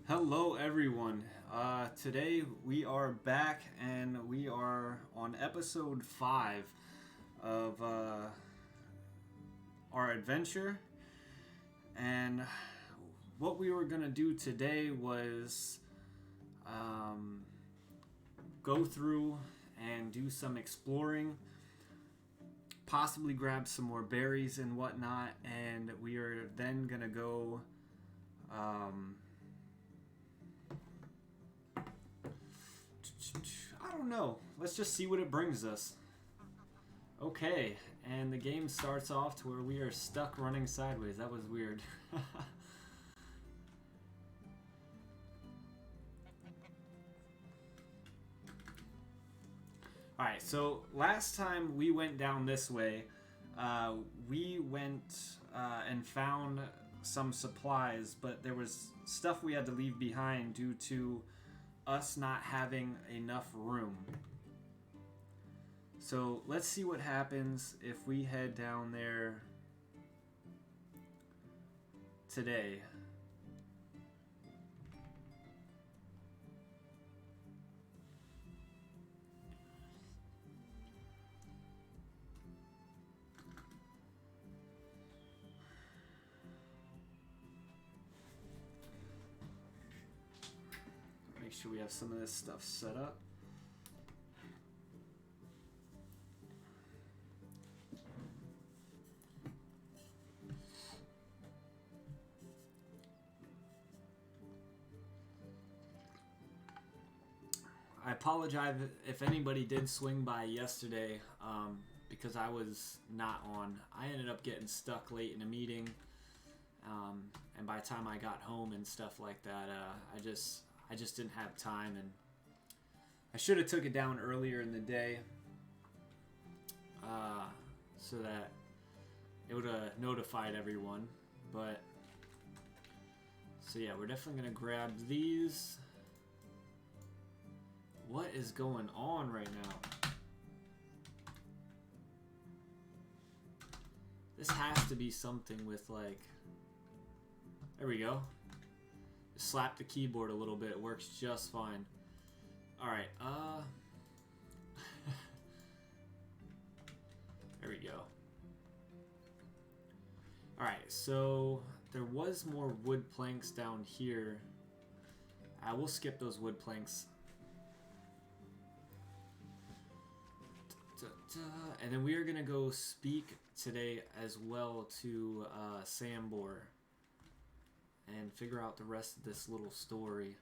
Hello, everyone. Today we are back and we are on episode 5 of our adventure. And what we were going to do today was um, go through and do some exploring, possibly grab some more berries and whatnot, and we are then going to go. I don't know. Let's just see what it brings us. Okay, and the game starts off to where we are stuck running sideways. That was weird. Alright, so last time we went down this way, uh, we went and found some supplies, but there was stuff we had to leave behind due to us not having enough room. So let's see what happens if we head down there today. Make sure we have some of this stuff set up. I apologize if anybody did swing by yesterday because I was not on. I ended up getting stuck late in a meeting, and by the time I got home and stuff like that, I just didn't have time, and I should have took it down earlier in the day so that it would have notified everyone. But so yeah, we're definitely gonna grab these. What is going on right now? This has to be something with like... There we go. Just slap the keyboard a little bit. It works just fine. Alright, there we go. Alright, so there was more wood planks down here. We'll skip those wood planks. And then we are going to go speak today as well to Sambor and figure out the rest of this little story.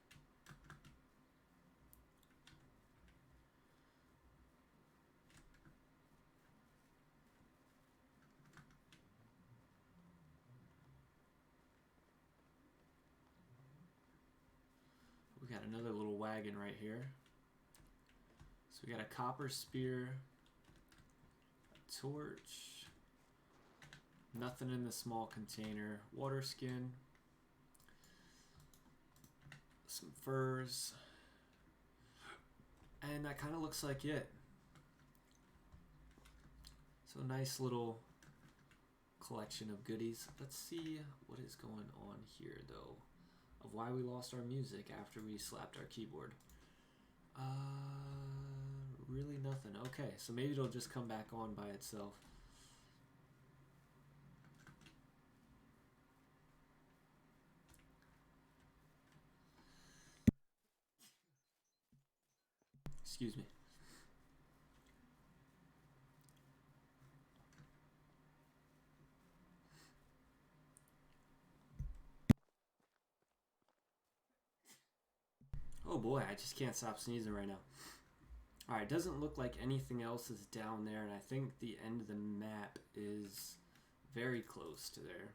We got another little wagon right here. So we got a copper spear, a torch, nothing in the small container, water skin, some furs, and that kind of looks like it. So nice little collection of goodies. Let's see what is going on here though, of why we lost our music after we slapped our keyboard. Really nothing. Okay, so maybe it'll just come back on by itself. Excuse me. Oh boy, I just can't stop sneezing right now. Alright, doesn't look like anything else is down there, and I think the end of the map is very close to there.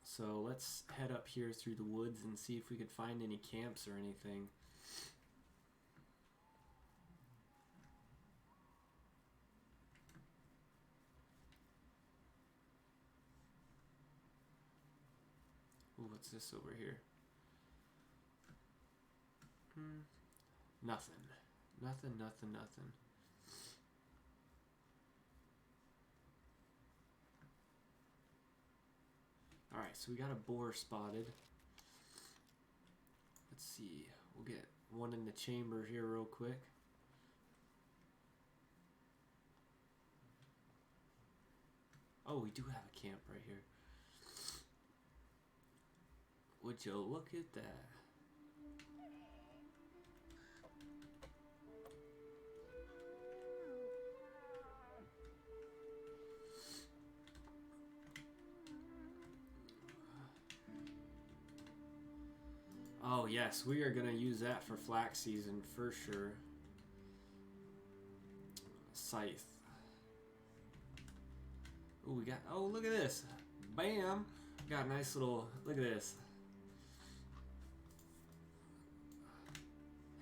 So let's head up here through the woods and see if we could find any camps or anything. Ooh, what's this over here? Nothing. Nothing, nothing, nothing. Alright, so we got a boar spotted. see. We'll get one in the chamber here real quick. Oh, we do have a camp right here. Would you look at that? Oh yes, we are gonna use that for flax season for sure. Scythe. Oh, we got. Oh, look at this! Bam! Got a nice little. Look at this.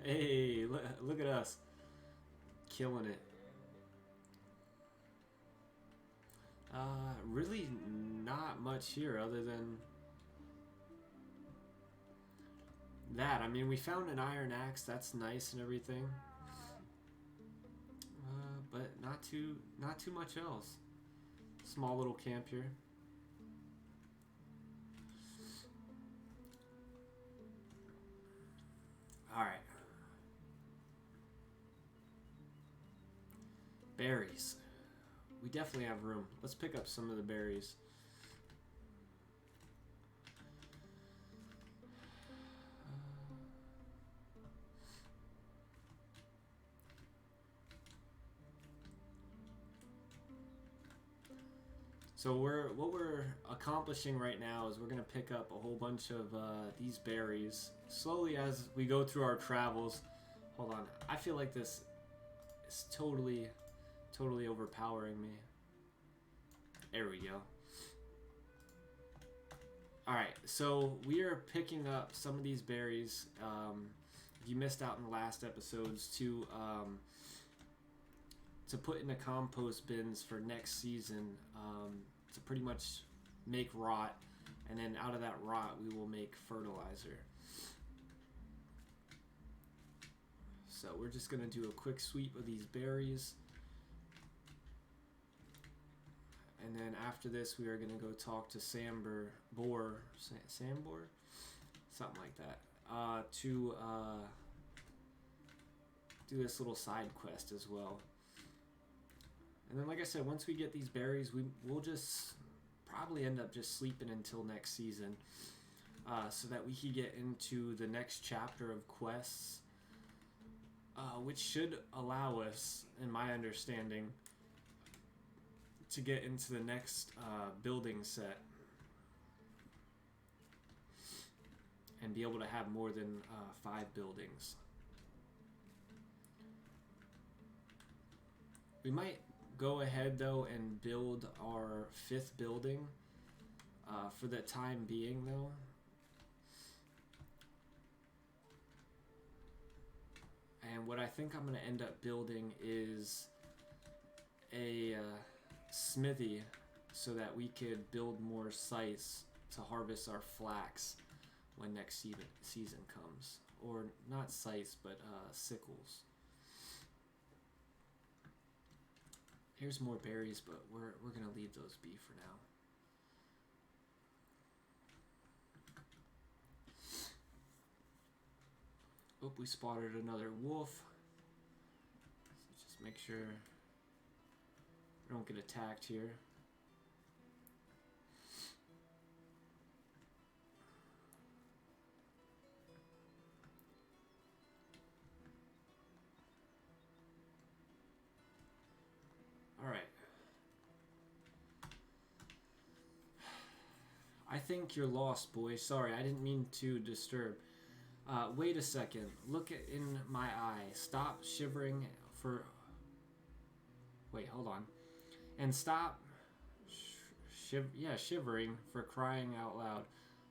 Hey, look at us, killing it. Really not much here other than that. I mean, we found an iron axe. That's nice and everything. But not too much else. Small little camp here. All right. Berries. We definitely have room. Let's pick up some of the berries. So what we're accomplishing right now is we're gonna pick up a whole bunch of these berries slowly as we go through our travels. Hold on, I feel like this is totally overpowering me. There we go. All right, so we are picking up some of these berries. If you missed out in the last episodes, to put in the compost bins for next season, to pretty much make rot, and then out of that rot we will make fertilizer. So we're just gonna do a quick sweep of these berries, and then after this we are gonna go talk to Sambor, something like that, to do this little side quest as well. And then, like I said, once we get these berries, we'll just probably end up just sleeping until next season, so that we can get into the next chapter of quests, which should allow us, in my understanding, to get into the next building set and be able to have more than 5 buildings. We might go ahead though and build our 5th building for the time being though. And what I think I'm going to end up building is a smithy so that we could build more sites to harvest our flax when next season comes. Or not sites, but sickles. Here's more berries, but we're gonna leave those be for now. Oh, we spotted another wolf. So just make sure we don't get attacked here. All right. I think you're lost, boy. Sorry, I didn't mean to disturb. Wait a second. Look in my eye. Stop shivering for... Wait, hold on. And stop shivering for crying out loud.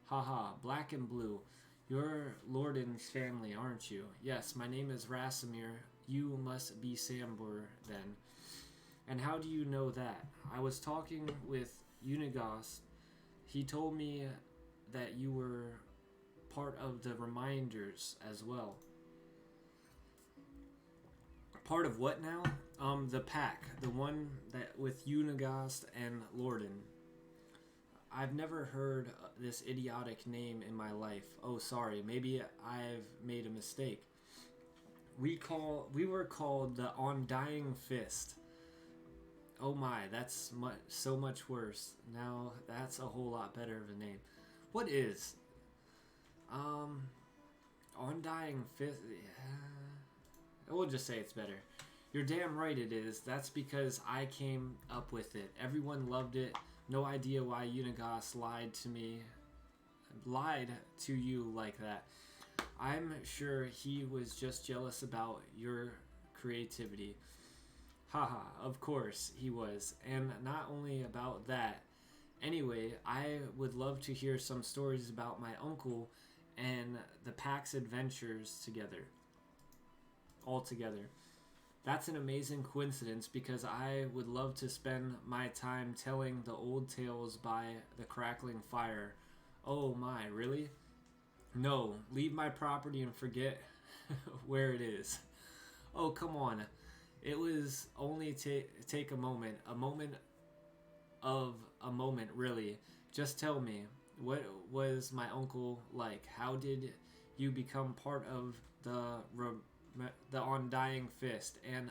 Haha, black and blue. You're Lordan's family, aren't you? Yes, my name is Rasamir. You must be Sambor, then. And how do you know that? I was talking with Unigast. He told me that you were part of the Reminders as well. Part of what now? The pack. The one that with Unigast and Lordan. I've never heard this idiotic name in my life. Oh, sorry. Maybe I've made a mistake. We were called the Undying Fist. Oh my, that's so much worse. Now that's a whole lot better of a name. What is Undying Fist? We'll just say it's better. You're damn right it is. That's because I came up with it. Everyone loved it. No idea why Unigos lied to you like that. I'm sure he was just jealous about your creativity. Haha, of course he was. And not only about that. Anyway, I would love to hear some stories about my uncle and the pack's adventures together. All together. That's an amazing coincidence because I would love to spend my time telling the old tales by the crackling fire. Oh my, really? No, leave my property and forget where it is. Oh, come on. It was only take a moment of a moment, really. Just tell me, what was my uncle like? How did you become part of the Undying Fist? And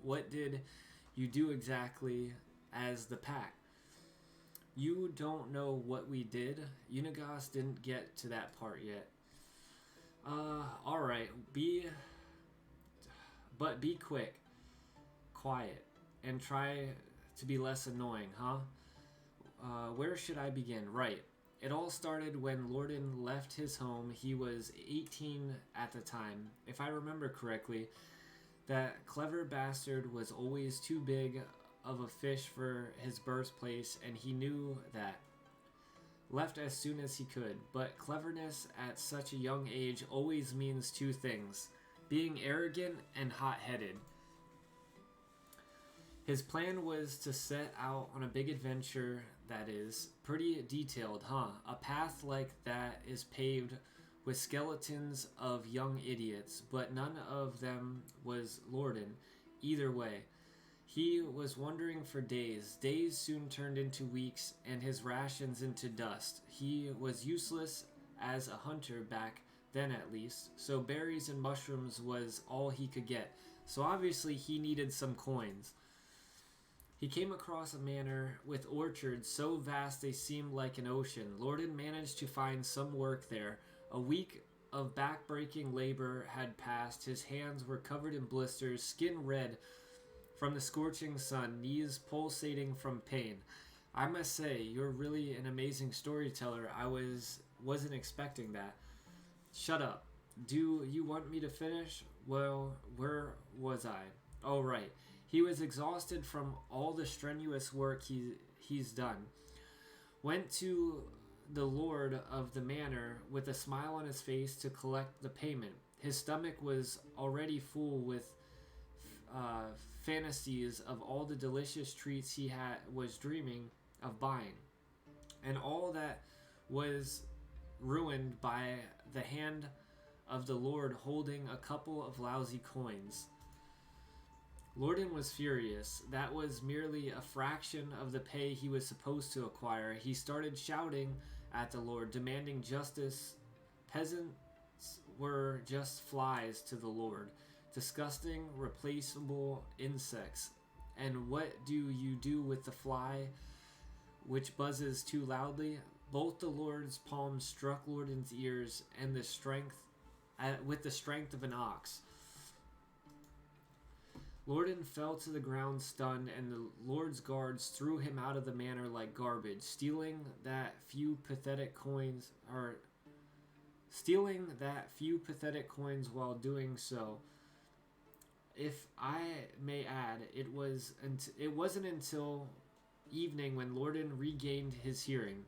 what did you do exactly as the pack? You don't know what we did? Unigos didn't get to that part yet. Alright, be quick, quiet, and try to be less annoying, huh? Where should I begin? Right. It all started when Lorden left his home. He was 18 at the time. If I remember correctly, that clever bastard was always too big of a fish for his birthplace, and he knew that. Left as soon as he could, but cleverness at such a young age always means two things: being arrogant and hot-headed. His plan was to set out on a big adventure that is pretty detailed, huh? A path like that is paved with skeletons of young idiots, but none of them was Lorden. Either way, he was wandering for days. Days soon turned into weeks, and his rations into dust. He was useless as a hunter back then, at least, so berries and mushrooms was all he could get. So obviously he needed some coins. He came across a manor with orchards so vast they seemed like an ocean. Lorden managed to find some work there. A week of back-breaking labor had passed. His hands were covered in blisters, skin red from the scorching sun, knees pulsating from pain. I must say, you're really an amazing storyteller. I wasn't expecting that. Shut up. Do you want me to finish? Well, where was I? Oh, right. He was exhausted from all the strenuous work he's done. Went to the lord of the manor with a smile on his face to collect the payment. His stomach was already full with fantasies of all the delicious treats he was dreaming of buying, and all that was ruined by the hand of the lord holding a couple of lousy coins. Lorden was furious. That was merely a fraction of the pay he was supposed to acquire. He started shouting at the lord, demanding justice. Peasants were just flies to the lord. Disgusting, replaceable insects. And what do you do with the fly which buzzes too loudly? Both the lord's palms struck Lorden's ears and with the strength of an ox. Lorden fell to the ground stunned, and the lord's guards threw him out of the manor like garbage, stealing that few pathetic coins while doing so. If I may add, it wasn't until evening when Lorden regained his hearing,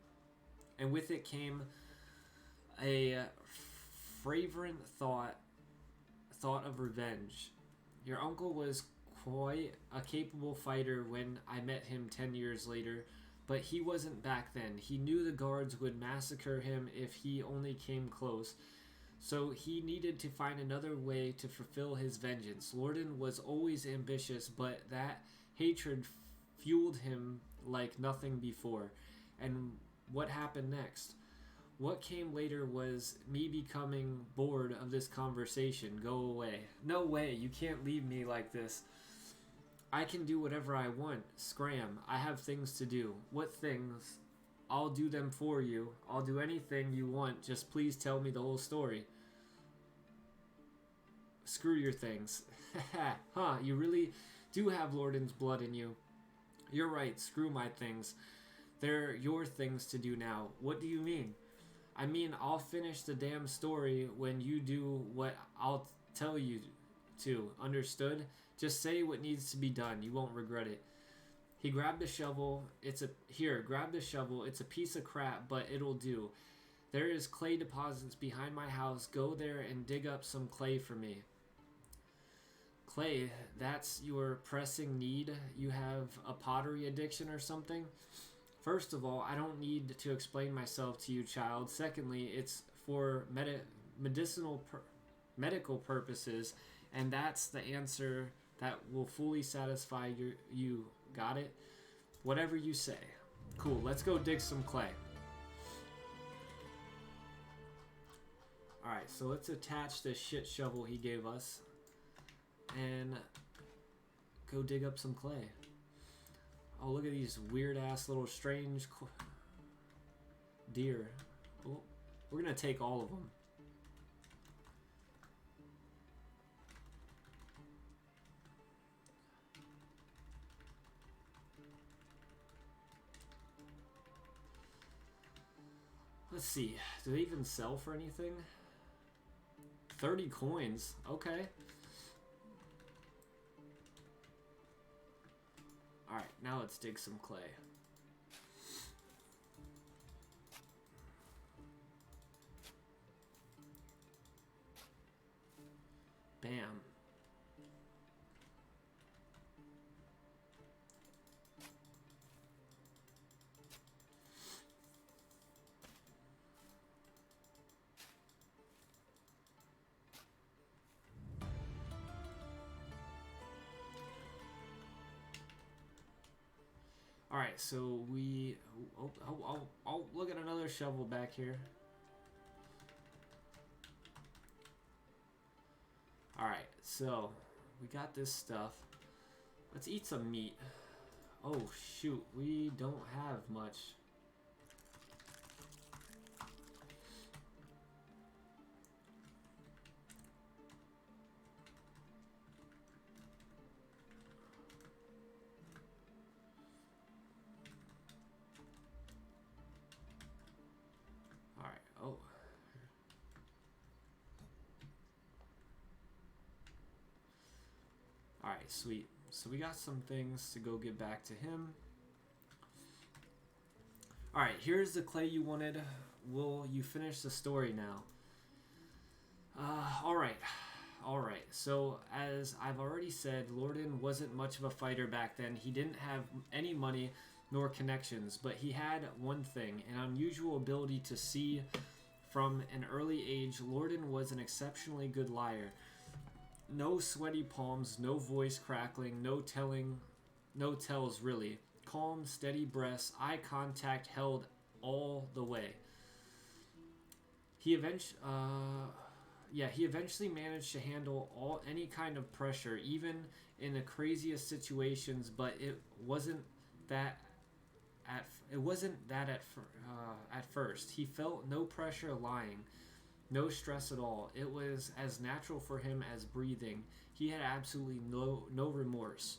and with it came a fervent thought of revenge. Your uncle was quite a capable fighter when I met him 10 years later, but he wasn't back then. He knew the guards would massacre him if he only came close, so he needed to find another way to fulfill his vengeance. Lorden was always ambitious, but that hatred fueled him like nothing before. And What happened next? What came later was me becoming bored of this conversation. Go away. No way, you can't leave me like this. I can do whatever I want. Scram, I have things to do. What things? I'll do them for you. I'll do anything you want. Just please tell me the whole story. Screw your things. Huh, you really do have Lordan's blood in you. You're right, screw my things. They're your things to do now. What do you mean? I mean, I'll finish the damn story when you do what I'll tell you to. Understood? Just say what needs to be done. You won't regret it. He grabbed the shovel. Grab the shovel. It's a piece of crap, but it'll do. There is clay deposits behind my house. Go there and dig up some clay for me. Clay, that's your pressing need? You have a pottery addiction or something? First of all, I don't need to explain myself to you, child. Secondly, it's for medical purposes, and that's the answer that will fully satisfy you. Got it? Whatever you say. Cool, let's go dig some clay. Alright, so let's attach this shit shovel he gave us and go dig up some clay. Oh, look at these weird ass little strange deer. Oh, we're gonna take all of them. Let's see, do they even sell for anything? 30 coins, okay. Alright, now let's dig some clay. Bam. Alright, so we... I'll look at another shovel back here. Alright, so we got this stuff. Let's eat some meat. Oh, shoot. We don't have much. Oh. Alright, sweet. So we got some things to go get back to him. Alright, here's the clay you wanted. Will you finish the story now? Alright. Alright, so as I've already said, Lordan wasn't much of a fighter back then. He didn't have any money nor connections, but he had one thing, an unusual ability to see. From an early age, Lordan was an exceptionally good liar. No sweaty palms, no voice crackling, no tells really. Calm, steady breaths, eye contact held all the way. He eventually managed to handle any kind of pressure, even in the craziest situations, but it wasn't that at first. He felt no pressure lying, no stress at all. It was as natural for him as breathing. He had absolutely no remorse.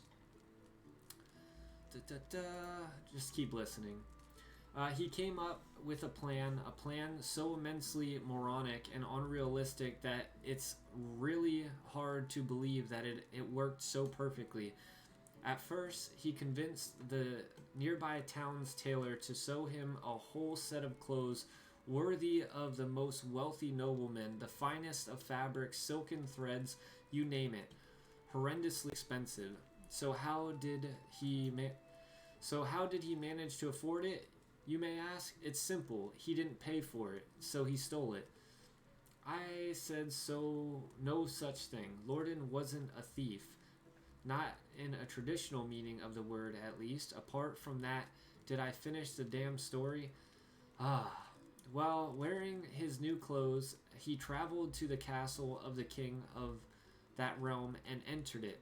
Just keep listening. He came up with a plan so immensely moronic and unrealistic that it's really hard to believe that it worked so perfectly. At first, he convinced the nearby town's tailor to sew him a whole set of clothes worthy of the most wealthy nobleman, the finest of fabrics, silken threads, you name it. Horrendously expensive. So how did he manage to afford it? You may ask. It's simple. He didn't pay for it, so he stole it. I said so. No such thing. Lordan wasn't a thief. Not in a traditional meaning of the word, at least. Apart from that, did I finish the damn story? Ah. While wearing his new clothes, he traveled to the castle of the king of that realm and entered it.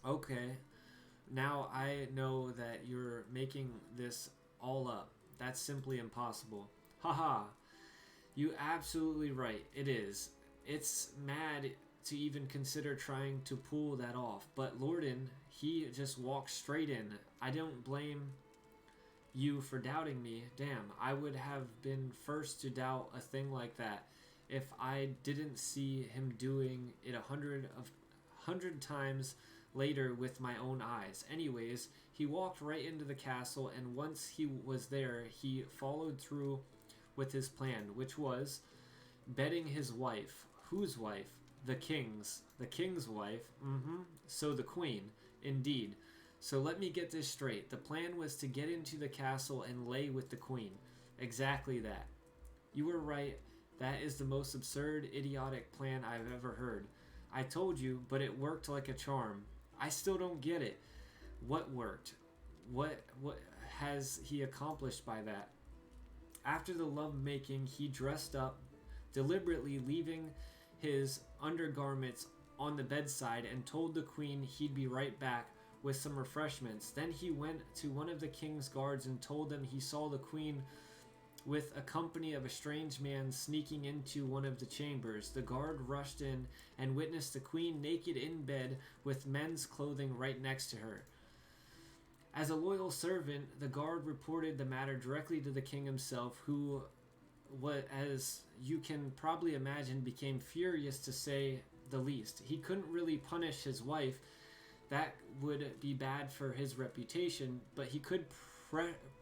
Okay, now I know that you're making this all up. That's simply impossible. Haha, you absolutely right. It is. It's mad to even consider trying to pull that off. But Lorden, he just walked straight in. I don't blame you for doubting me. Damn, I would have been first to doubt a thing like that if I didn't see him doing it 100 times later with my own eyes. Anyways, he walked right into the castle, and once he was there, he followed through with his plan, which was betting his wife. Whose wife? The king's. The king's wife? So the queen. Indeed. So let me get this straight. The plan was to get into the castle and lay with the queen. Exactly that. You were right. That is the most absurd, idiotic plan I've ever heard. I told you, but it worked like a charm. I still don't get it. What worked? What has he accomplished by that? After the lovemaking, he dressed up, deliberately leaving his undergarments on the bedside, and told the queen he'd be right back with some refreshments. Then he went to one of the king's guards and told them he saw the queen with a company of a strange man sneaking into one of the chambers. The guard rushed in and witnessed the queen naked in bed with men's clothing right next to her. As a loyal servant, the guard reported the matter directly to the king himself, who, as you can probably imagine, became furious to say the least. He couldn't really punish his wife. That would be bad for his reputation, but he could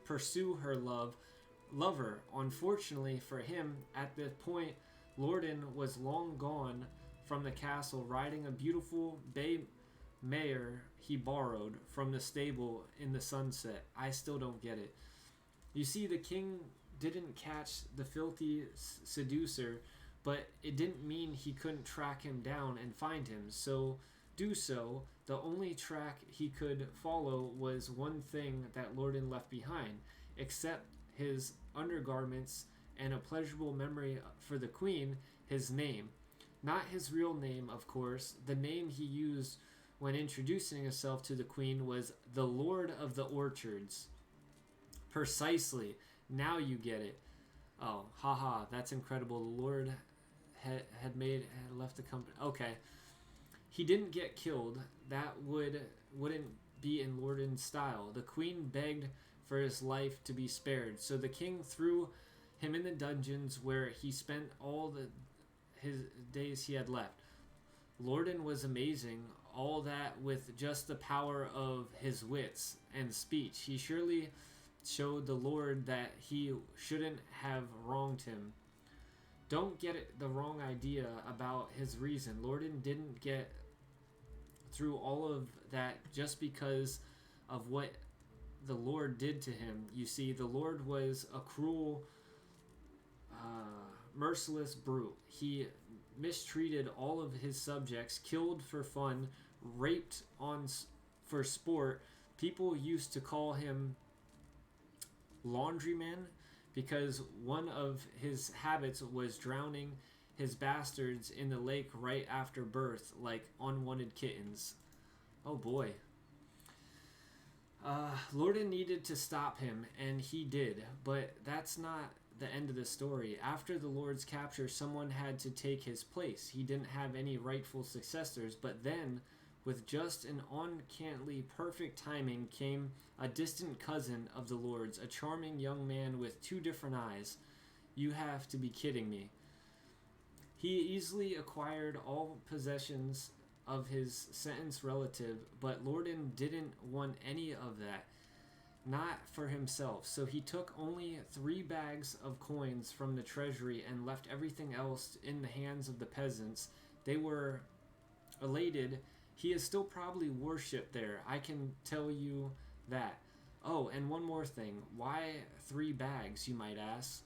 pursue her lover. Unfortunately for him, at this point, Lorden was long gone from the castle, riding a beautiful bay mare he borrowed from the stable in the sunset. I still don't get it. You see, the king didn't catch the filthy seducer, but it didn't mean he couldn't track him down and find him. So, the only track he could follow was one thing that Lorden left behind, except his undergarments and a pleasurable memory for the queen, his name. Not his real name, of course. The name he used when introducing himself to the queen was the Lord of the Orchards. Precisely. Now you get it. Oh, haha, that's incredible. The Lord had left the company. Okay. He didn't get killed. That wouldn't be in Lorden's style. The queen begged for his life to be spared, so the king threw him in the dungeons where he spent all his days he had left. Lorden was amazing, all that with just the power of his wits and speech. He surely showed the Lord that he shouldn't have wronged him. Don't get the wrong idea about his reason. Lorden didn't get through all of that just because of what the Lord did to him. You see, the Lord was a cruel, merciless brute. He mistreated all of his subjects, killed for fun, raped for sport. People used to call him laundryman because one of his habits was drowning his bastards in the lake right after birth like unwanted kittens. Oh boy. Lorden needed to stop him, and he did, but that's not the end of the story. After the Lord's capture, someone had to take his place. He didn't have any rightful successors, but then, with just an uncannily perfect timing, came a distant cousin of the Lord's, a charming young man with 2 different eyes. You have to be kidding me. He easily acquired all possessions of his sentenced relative, but Lorden didn't want any of that, not for himself. So he took only 3 bags of coins from the treasury and left everything else in the hands of the peasants. They were elated. He is still probably worshipped there, I can tell you that. Oh, and one more thing. Why 3 bags, you might ask?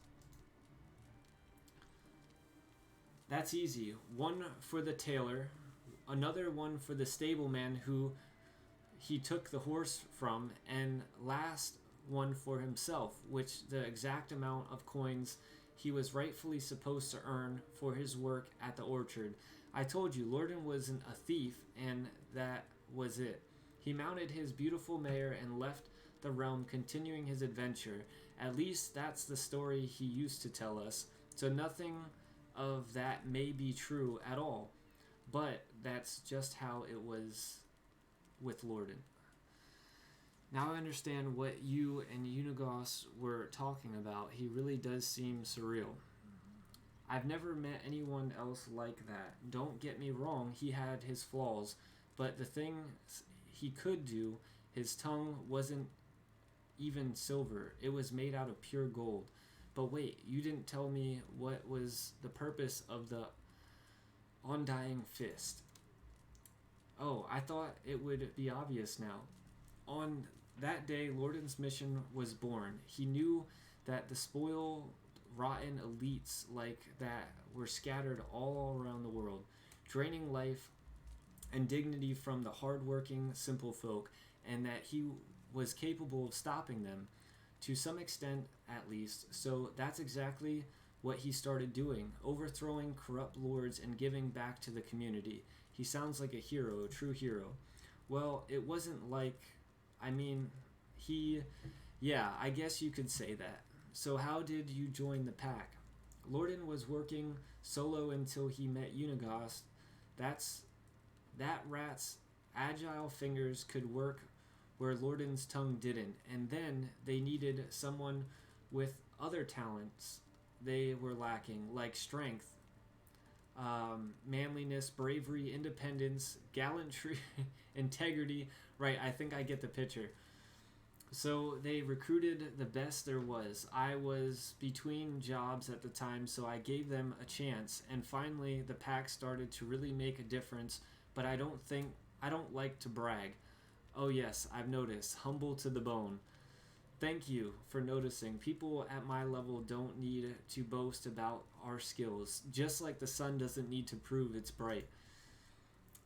That's easy. One for the tailor, another one for the stableman who he took the horse from, and last one for himself, which the exact amount of coins he was rightfully supposed to earn for his work at the orchard. I told you, Lorden wasn't a thief, and that was it. He mounted his beautiful mare and left the realm, continuing his adventure. At least that's the story he used to tell us. So nothing of that may be true at all. But that's just how it was with Lorden. Now I understand what you and Unigos were talking about. He really does seem surreal. I've never met anyone else like that. Don't get me wrong, he had his flaws, but the things he could do, his tongue wasn't even silver. It was made out of pure gold. But wait, you didn't tell me what was the purpose of the Undying Fist. Oh, I thought it would be obvious now. On that day, Lorden's mission was born. He knew that the spoiled, rotten elites like that were scattered all around the world, draining life and dignity from the hard-working, simple folk, and that he was capable of stopping them, to some extent at least. So that's exactly what he started doing, overthrowing corrupt lords and giving back to the community. He sounds like a hero, a true hero. Well, it wasn't like, yeah, I guess you could say that. So how did you join the pack? Lorden was working solo until he met Unigos. That rat's agile fingers could work where Lorden's tongue didn't, and then they needed someone with other talents they were lacking, like strength, manliness, bravery, independence, gallantry, integrity. Right, I think I get the picture. So they recruited the best there was. I was between jobs at the time, so I gave them a chance, and finally the pack started to really make a difference, but I don't like to brag. Oh yes, I've noticed. Humble to the bone. Thank you for noticing. People at my level don't need to boast about our skills, just like the sun doesn't need to prove it's bright.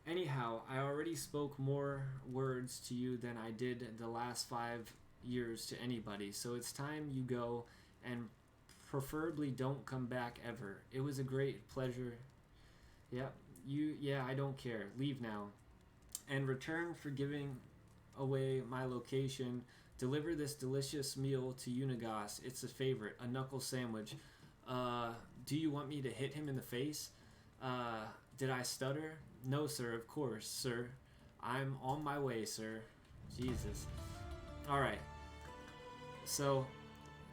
Anyhow, I already spoke more words to you than I did the last 5 years to anybody, so it's time you go, and preferably don't come back ever. It was a great pleasure. Yeah, I don't care. Leave now. And return for giving away my location. Deliver this delicious meal to Unigos. It's a favorite, a knuckle sandwich. Do you want me to hit him in the face? Did I stutter? No, sir, of course, sir. I'm on my way, sir. Jesus. Alright. So,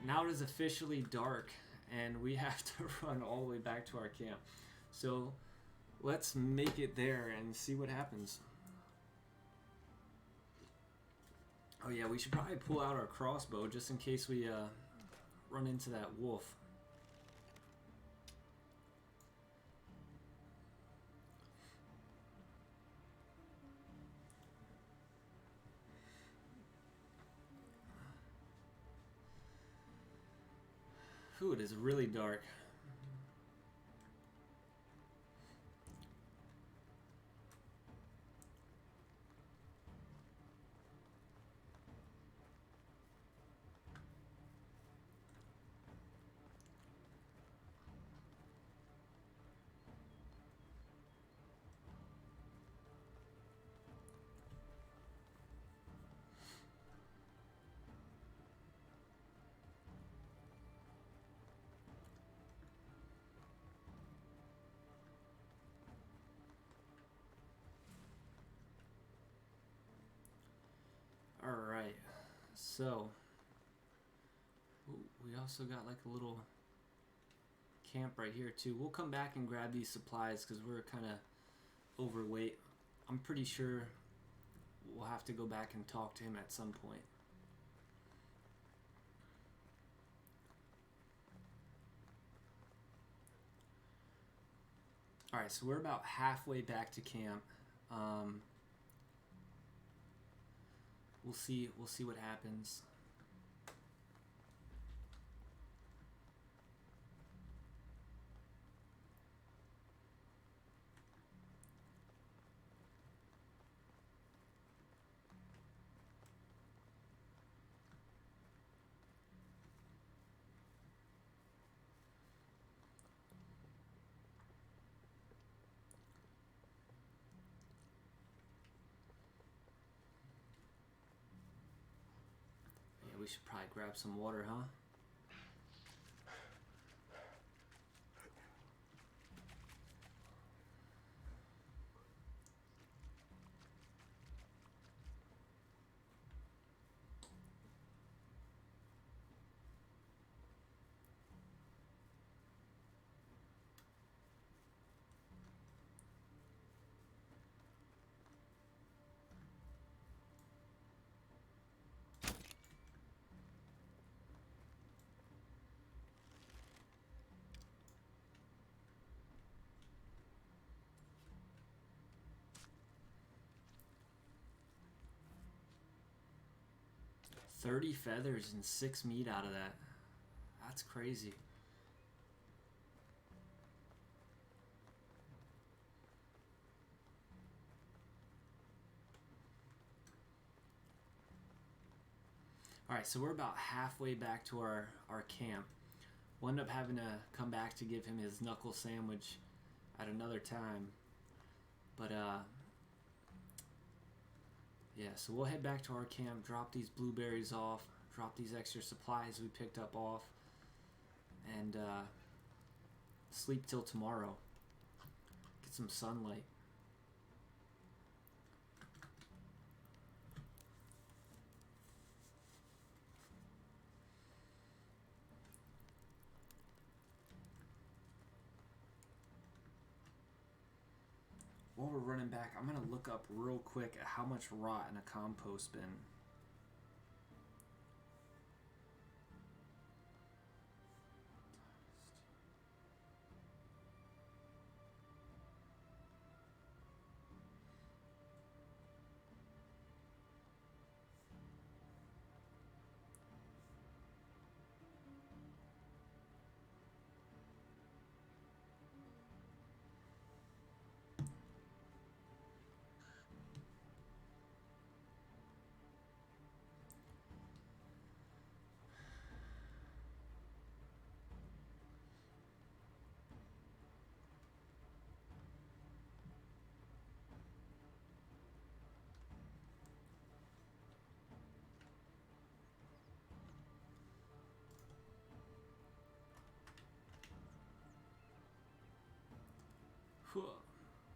now it is officially dark, and we have to run all the way back to our camp. So, let's make it there and see what happens. Oh yeah, we should probably pull out our crossbow just in case we run into that wolf. Ooh, it is really dark. Alright, so we also got like a little camp right here too. We'll come back and grab these supplies because we're kind of overweight. I'm pretty sure we'll have to go back and talk to him at some point. Alright, so we're about halfway back to camp. We'll see what happens. we should probably grab some water, huh? $30 feathers and 6 meat out of that. That's crazy. Alright, so we're about halfway back to our camp. We'll end up having to come back to give him his knuckle sandwich at another time. But, yeah, so we'll head back to our camp, drop these blueberries off, drop these extra supplies we picked up off, and sleep till tomorrow. Get some sunlight. While we're running back, I'm going to look up real quick at how much rot in a compost bin.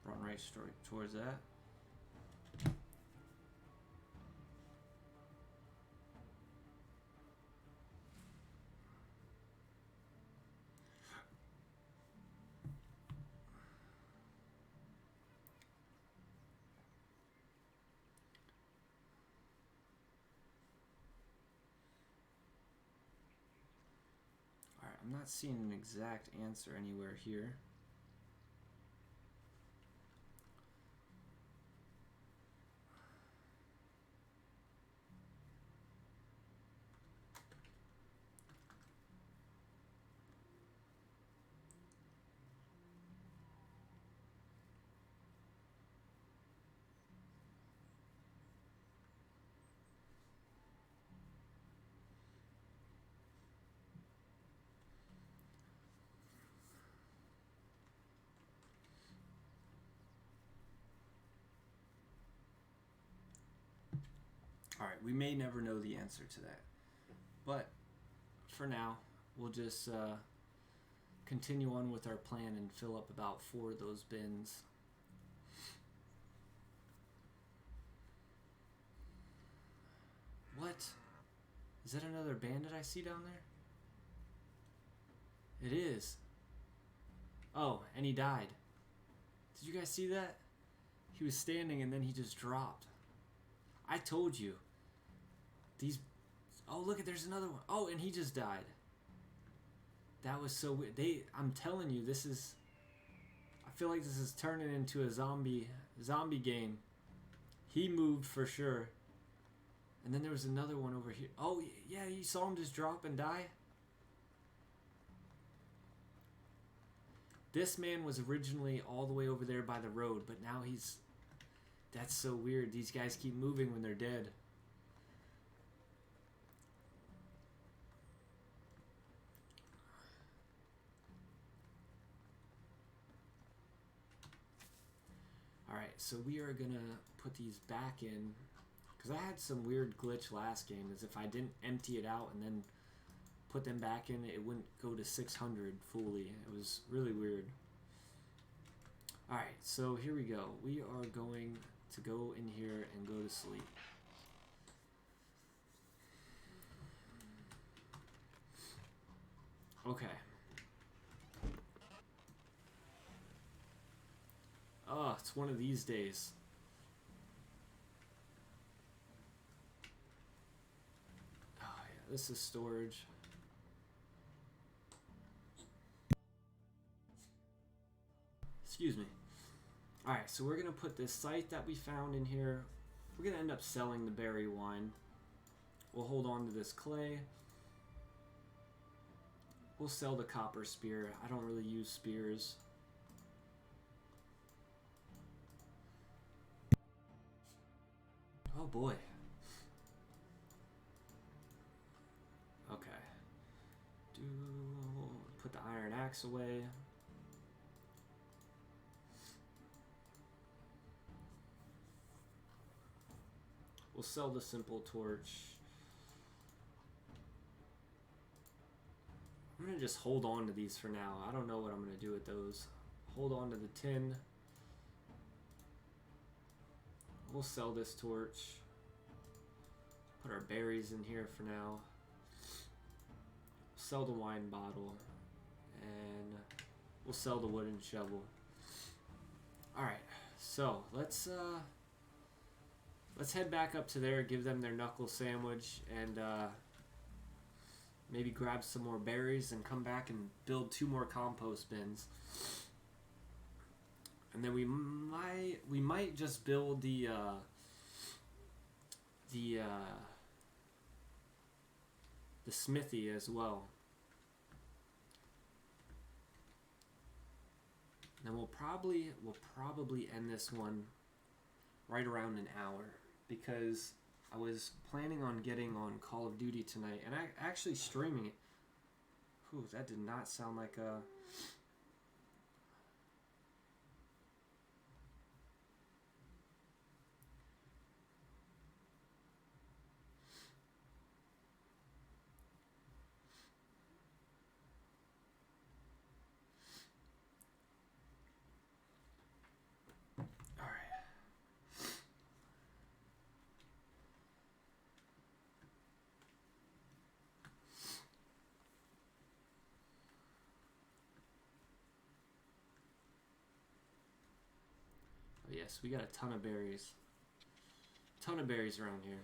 Run right straight towards that. Alright, I'm not seeing an exact answer anywhere here. Alright, we may never know the answer to that. But for now, we'll just continue on with our plan and fill up about 4 of those bins. What? Is that another bandit I see down there? It is. Oh, and he died. Did you guys see that? He was standing and then he just dropped. I told you. These... Oh, look, there's another one. Oh, and he just died. That was so weird. I'm telling you, this is... I feel like this is turning into a zombie game. He moved for sure. And then there was another one over here. Oh, yeah, you saw him just drop and die? This man was originally all the way over there by the road, but now he's... That's so weird. These guys keep moving when they're dead. Alright, so we are going to put these back in, because Because I had some weird glitch last game, is if I didn't empty it out and then put them back in, it wouldn't go to 600 fully. It was really weird. Alright, so here we go. We are going to go in here and go to sleep. Okay. Oh, it's one of these days. Oh yeah, this is storage. Excuse me. Alright, so we're going to put this site that we found in here. We're going to end up selling the berry wine. We'll hold on to this clay. We'll sell the copper spear. I don't really use spears. Oh boy. Okay. Put the iron axe away. We'll sell the simple torch. I'm going to just hold on to these for now. I don't know what I'm going to do with those. Hold on to the tin. We'll sell this torch. Put our berries in here for now. Sell the wine bottle. And we'll sell the wooden shovel. Alright, so let's head back up to there, give them their knuckle sandwich, and maybe grab some more berries and come back and build 2 more compost bins. And then we might just build the smithy as well. And we'll probably end this one right around an hour, because I was planning on getting on Call of Duty tonight, and I actually streaming it. Whew, that did not sound like a... Oh yes, we got a ton of berries. Ton of berries around here.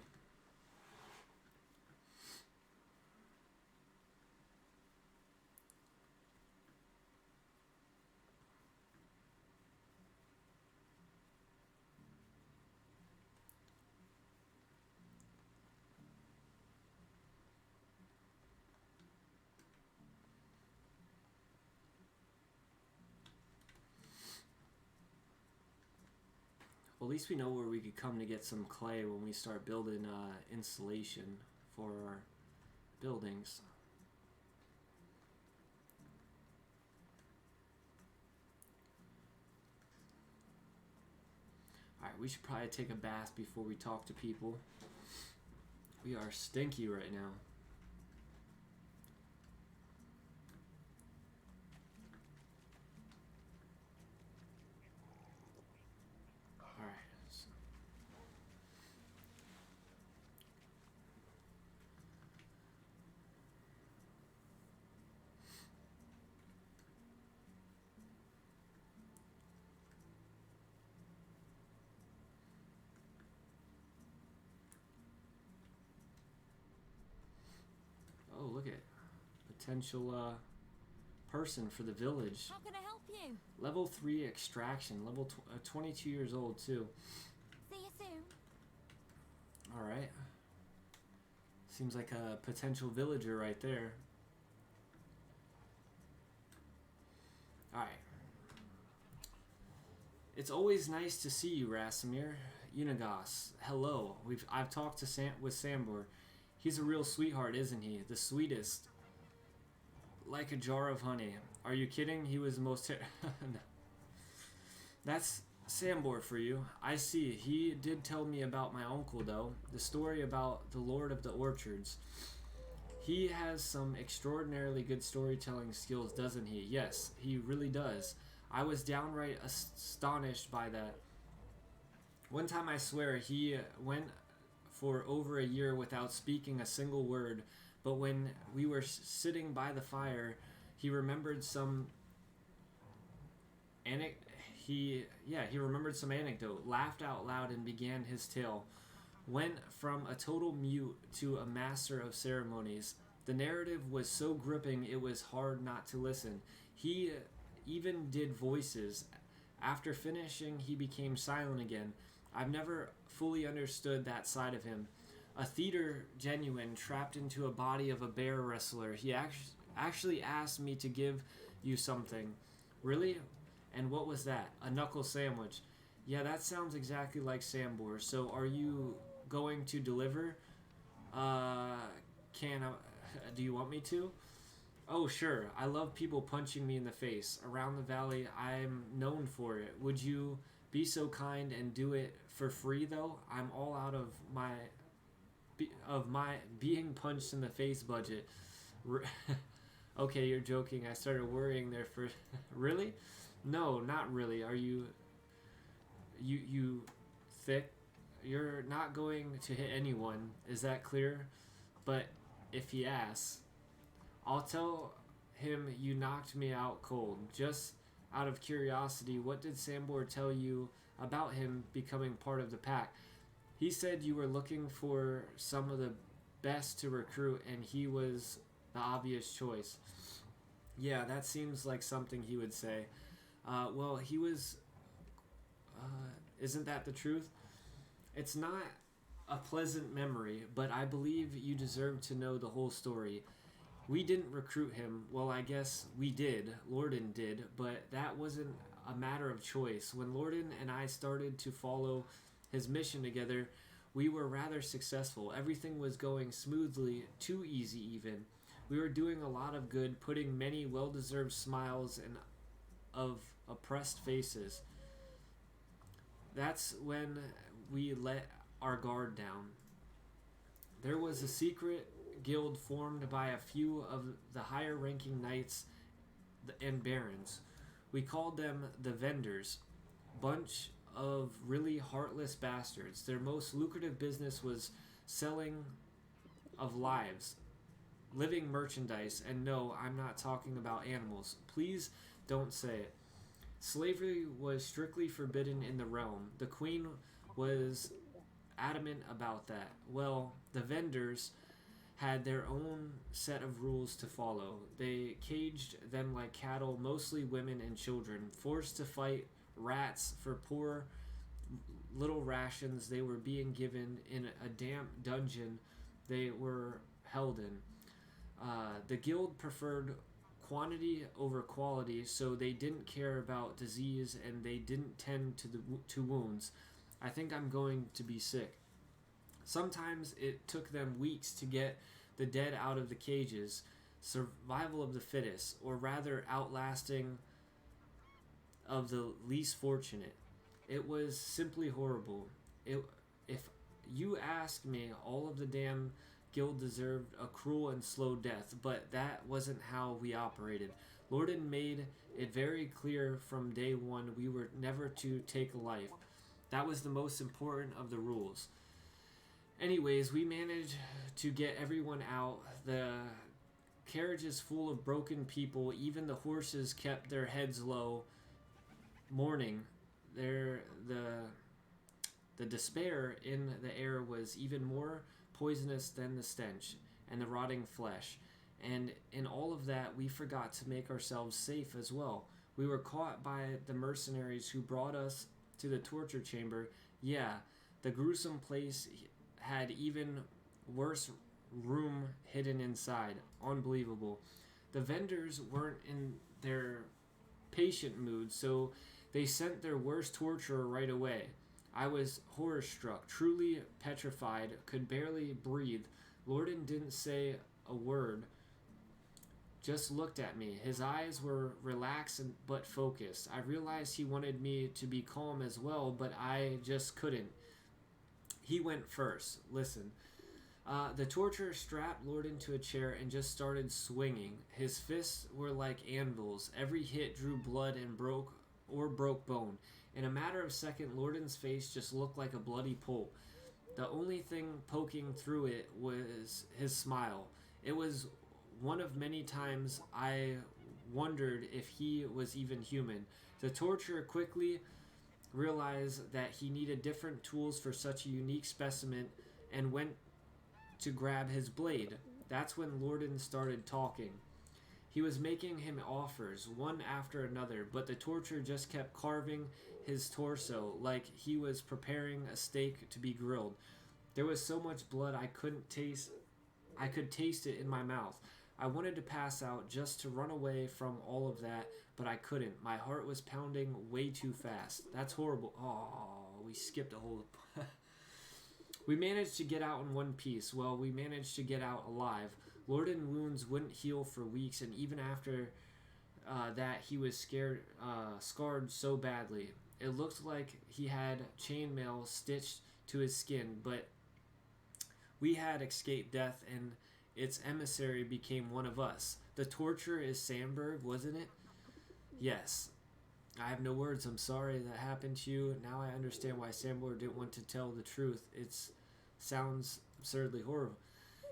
Well, at least we know where we could come to get some clay when we start building insulation for our buildings. Alright, we should probably take a bath before we talk to people. We are stinky right now. Oh, look at potential person for the village. How can I help you? Level 3 extraction. Level 22 years old too. See you soon. Alright. Seems like a potential villager right there. Alright. It's always nice to see you, Rasimir. Unagos, hello. I've talked to with Sambor. He's a real sweetheart, isn't he? The sweetest. Like a jar of honey. Are you kidding? He was the most... No. Sambor for you. I see. He did tell me about my uncle, though. The story about the Lord of the Orchards. He has some extraordinarily good storytelling skills, doesn't he? Yes, he really does. I was downright astonished by that. One time, I swear, he went for over a year without speaking a single word, but when we were sitting by the fire, he remembered some anec- he remembered some anecdote, laughed out loud, and began his tale. Went from a total mute to a master of ceremonies. The narrative was so gripping it was hard not to listen. He even did voices. After finishing, he became silent again. I've never fully understood that side of him. A theater genuine trapped into a body of a bear wrestler. He actually asked me to give you something. Really? And what was that? A knuckle sandwich. Yeah, that sounds exactly like Sambor. So are you going to deliver? Do you want me to? Oh, sure. I love people punching me in the face. Around the valley, I'm known for it. Would you be so kind and do it for free, though? I'm all out of my being punched in the face budget. Okay, you're joking. I started worrying there for... Really? No, not really. Are you thick? You're not going to hit anyone. Is that clear? But if he asks, I'll tell him you knocked me out cold. Just out of curiosity, what did Sambor tell you about him becoming part of the pack? He said you were looking for some of the best to recruit and he was the obvious choice. Yeah, that seems like something he would say. Well, he was... isn't that the truth? It's not a pleasant memory, but I believe you deserve to know the whole story. We didn't recruit him. Well, I guess we did. Lorden did, but that wasn't a matter of choice. When Lorden and I started to follow his mission together, we were rather successful. Everything was going smoothly, too easy even. We were doing a lot of good, putting many well-deserved smiles and of oppressed faces. That's when we let our guard down. There was a secret guild formed by a few of the higher ranking knights and barons. We called them the Vendors. Bunch of really heartless bastards. Their most lucrative business was selling of lives, living merchandise, and no, I'm not talking about animals. Please don't say it. Slavery was strictly forbidden in the realm. The queen was adamant about that. Well, the Vendors had their own set of rules to follow. They caged them like cattle, mostly women and children, forced to fight rats for poor little rations they were being given in a damp dungeon they were held in. The guild preferred quantity over quality, so they didn't care about disease and they didn't tend to wounds. I think I'm going to be sick. Sometimes it took them weeks to get the dead out of the cages. Survival of the fittest, or rather outlasting of the least fortunate. It was simply horrible. If you ask me, all of the damn guild deserved a cruel and slow death, but that wasn't how we operated. Lorden made it very clear from day one we were never to take a life. That was the most important of the rules. Anyways, we managed to get everyone out. The carriage is full of broken people. Even the horses kept their heads low, mourning. The despair in the air was even more poisonous than the stench and the rotting flesh. And in all of that, we forgot to make ourselves safe as well. We were caught by the mercenaries who brought us to the torture chamber. Yeah, the gruesome place had even worse room hidden inside. Unbelievable. The Vendors weren't in their patient mood, so they sent their worst torturer right away. I was horror-struck, truly petrified, could barely breathe. Lorden didn't say a word, just looked at me. His eyes were relaxed but focused. I realized he wanted me to be calm as well, but I just couldn't. He went first. Listen. The torturer strapped Lord into a chair and just started swinging. His fists were like anvils. Every hit drew blood and broke bone. In a matter of seconds, Lorden's face just looked like a bloody pulp. The only thing poking through it was his smile. It was one of many times I wondered if he was even human. The torturer quickly realized that he needed different tools for such a unique specimen and went to grab his blade. That's when Lorden started talking. He was making him offers, one after another, but the torturer just kept carving his torso like he was preparing a steak to be grilled. There was so much blood I could taste it in my mouth. I wanted to pass out, just to run away from all of that, but I couldn't. My heart was pounding way too fast. That's horrible. Oh, we skipped a whole... We managed to get out in one piece. Well, we managed to get out alive. Lorden's wounds wouldn't heal for weeks, and even after that, he was scarred so badly. It looked like he had chainmail stitched to his skin, but we had escaped death, and its emissary became one of us. The torturer is Sandberg, wasn't it? Yes. I have no words. I'm sorry that happened to you. Now I understand why Sandberg didn't want to tell the truth. It sounds absurdly horrible.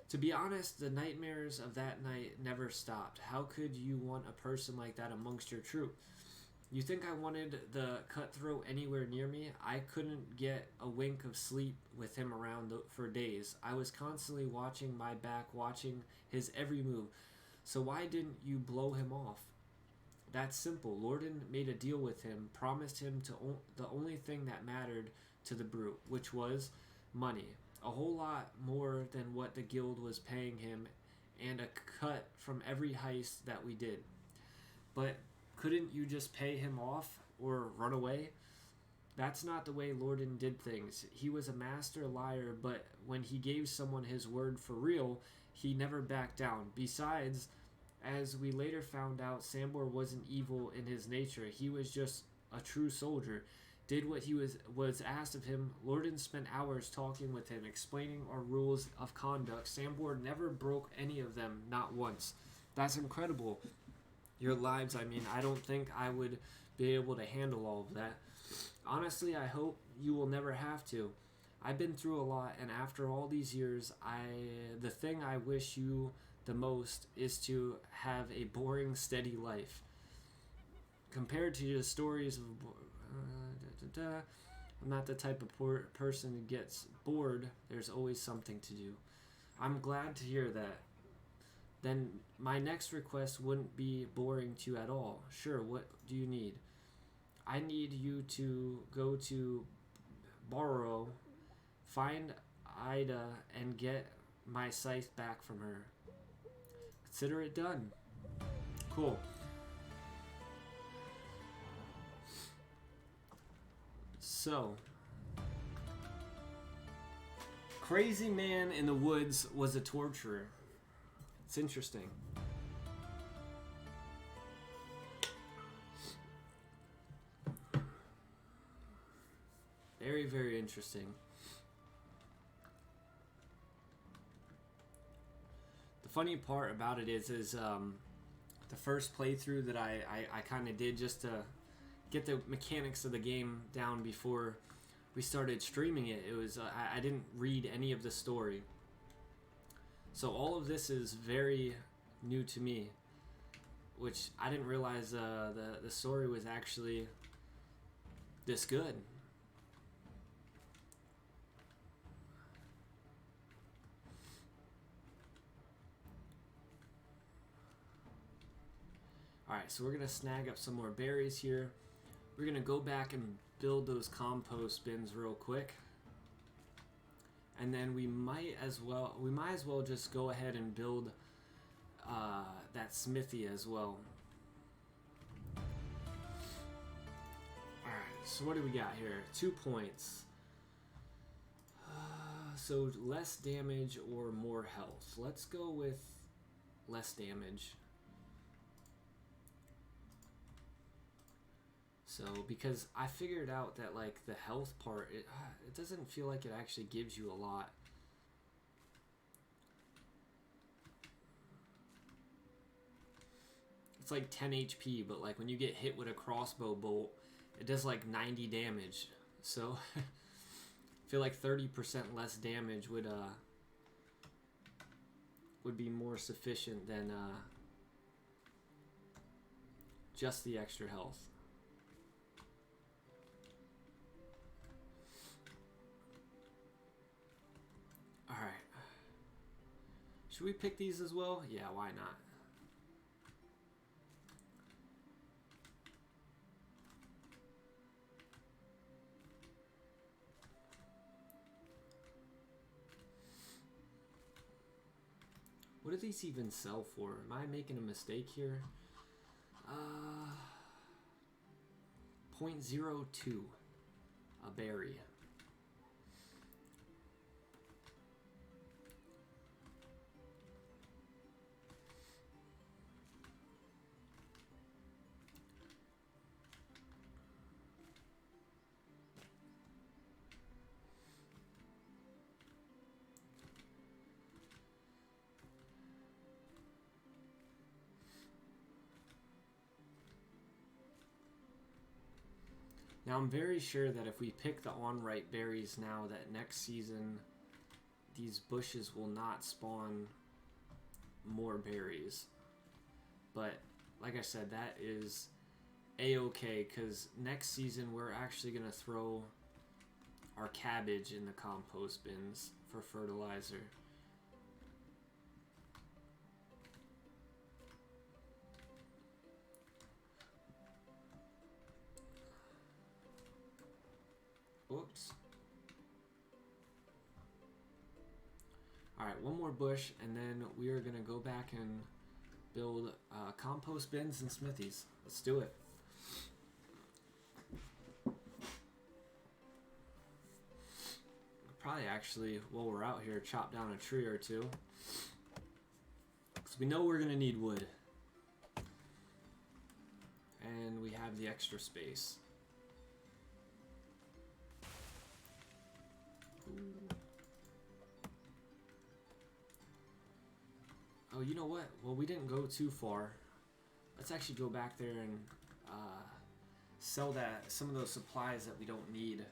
To be honest, the nightmares of that night never stopped. How could you want a person like that amongst your troop? You think I wanted the cutthroat anywhere near me? I couldn't get a wink of sleep with him around for days. I was constantly watching my back, watching his every move. So why didn't you blow him off? That's simple. Lorden made a deal with him, promised him the only thing that mattered to the brute, which was money. A whole lot more than what the guild was paying him, and a cut from every heist that we did. But couldn't you just pay him off or run away? That's not the way Lorden did things. He was a master liar, but when he gave someone his word for real, he never backed down. Besides, as we later found out, Sambor wasn't evil in his nature. He was just a true soldier. Did what he was asked of him. Lorden spent hours talking with him, explaining our rules of conduct. Sambor never broke any of them, not once. That's incredible. Your lives, I don't think I would be able to handle all of that. Honestly, I hope you will never have to. I've been through a lot, and after all these years, the thing I wish you the most is to have a boring, steady life. Compared to the stories of... I'm not the type of person who gets bored. There's always something to do. I'm glad to hear that. Then my next request wouldn't be boring to you at all. Sure, what do you need? I need you to go to Barrow, find Ida, and get my scythe back from her. Consider it done. Cool. So, crazy man in the woods was a torturer. It's interesting. Very, very interesting. The funny part about it is the first playthrough that I kind of did just to get the mechanics of the game down before we started streaming it. It was I didn't read any of the story, so all of this is very new to me, which I didn't realize the story was actually this good. Alright, so we're going to snag up some more berries here. We're going to go back and build those compost bins real quick. And then we might as well just go ahead and build that smithy as well. Alright, so what do we got here? 2 points. So less damage or more health. Let's go with less damage. So, because I figured out that, like, the health part, it doesn't feel like it actually gives you a lot. It's like 10 HP, but, like, when you get hit with a crossbow bolt, it does, like, 90 damage. So, I feel like 30% less damage would be more sufficient than, just the extra health. Alright. Should we pick these as well? Yeah, why not? What do these even sell for? Am I making a mistake here? 0.02. A berry. Now I'm very sure that if we pick the on-right berries now, that next season these bushes will not spawn more berries. But like I said, that is a-okay, because next season we're actually going to throw our cabbage in the compost bins for fertilizer. Oops. Alright, one more bush, and then we are going to go back and build compost bins and smithies. Let's do it. Probably actually, while we're out here, chop down a tree or two. Because we know we're going to need wood. And we have the extra space. Oh, you know what? Well, we didn't go too far. Let's actually go back there and sell some of those supplies that we don't need.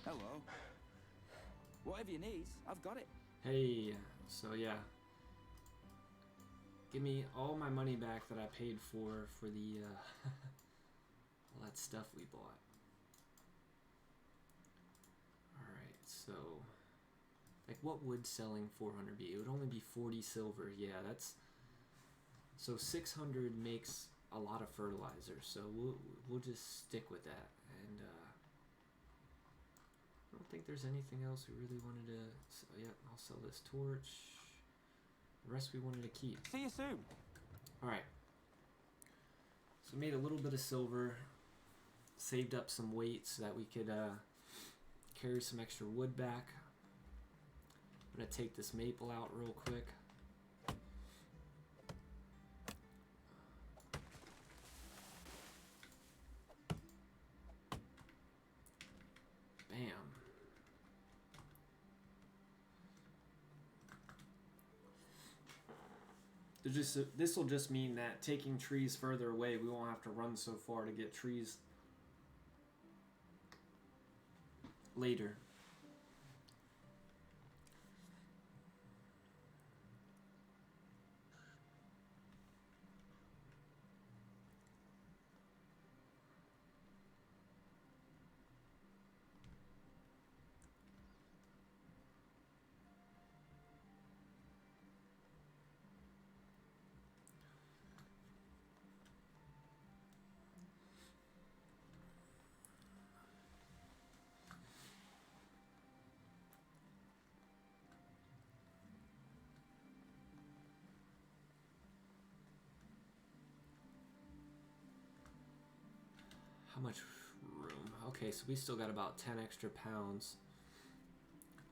Hello. Whatever you need, I've got it. Hey, so yeah. Give me all my money back that I paid for the all that stuff we bought. Alright, so like what would selling 400 be? It would only be 40 silver. Yeah, that's so 600 makes a lot of fertilizer. So we'll just stick with that. And I don't think there's anything else we really wanted to. So, yeah, I'll sell this torch. The rest we wanted to keep. See you soon. Alright. So made a little bit of silver. Saved up some weight so that we could carry some extra wood back. I'm going to take this maple out real quick. Bam. This will just mean that taking trees further away, we won't have to run so far to get trees later. much room? Okay, so we still got about 10 extra pounds.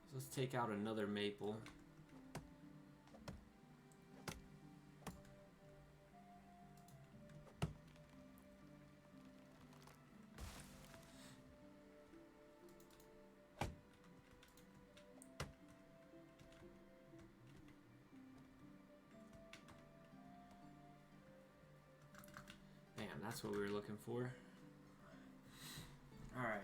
So let's take out another maple. That's what we were looking for. All right.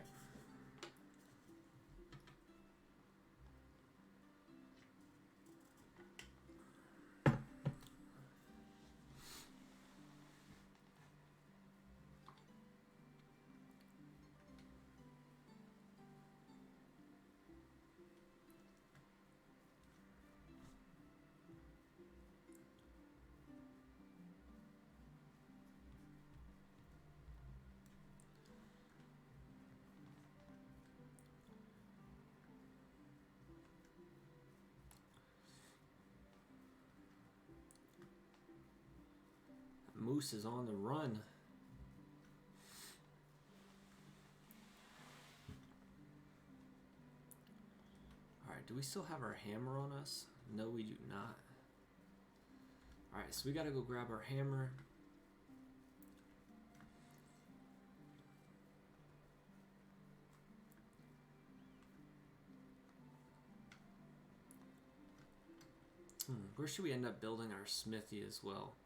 Moose is on the run. Alright, do we still have our hammer on us? No, we do not. Alright, so we gotta go grab our hammer. Where should we end up building our smithy as well?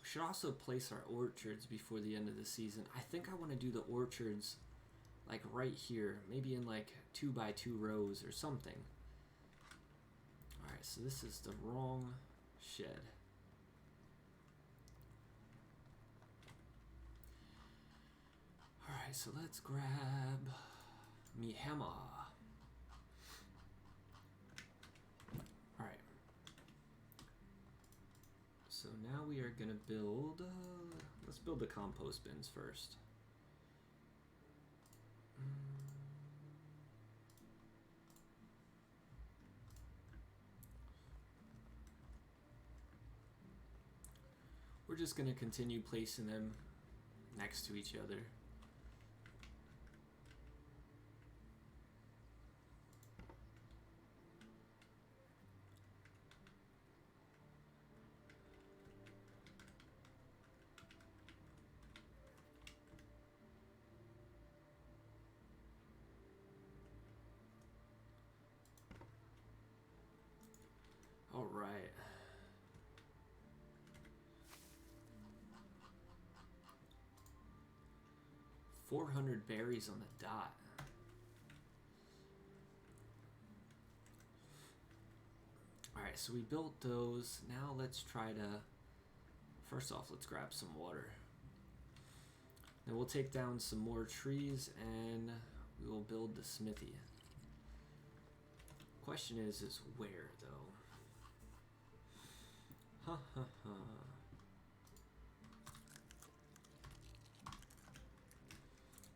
We should also place our orchards before the end of the season. I think I want to do the orchards like right here, maybe in like 2x2 rows or something. Alright, so this is the wrong shed. Alright, so let's grab me hammer. Alright. So now we are gonna build, let's build the compost bins first. We're just gonna continue placing them next to each other. All right. $400 berries on the dot. Alright, so we built those. Now let's try to... First off, let's grab some water. Then we'll take down some more trees and we will build the smithy. Question is where though? Ha ha ha.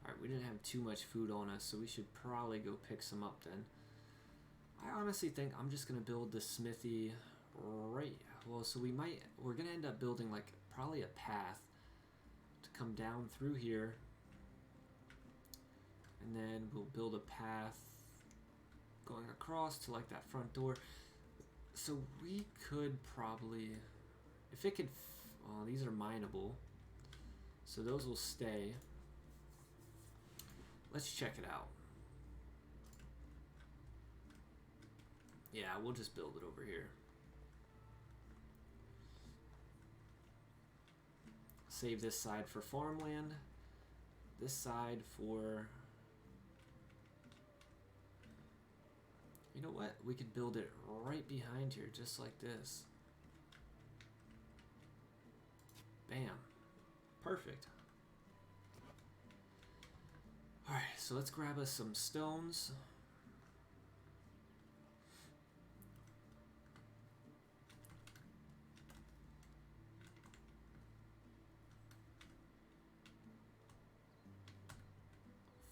Alright, we didn't have too much food on us, so we should probably go pick some up then. I honestly think I'm just gonna build the smithy right. Well, so we're gonna end up building like probably a path to come down through here. And then we'll build a path going across to like that front door. So we could probably, if it could, oh, these are mineable. So those will stay. Let's check it out. Yeah, we'll just build it over here. Save this side for farmland. This side for... You know what? We could build it right behind here, just like this. Bam. Perfect. Alright, so let's grab us some stones.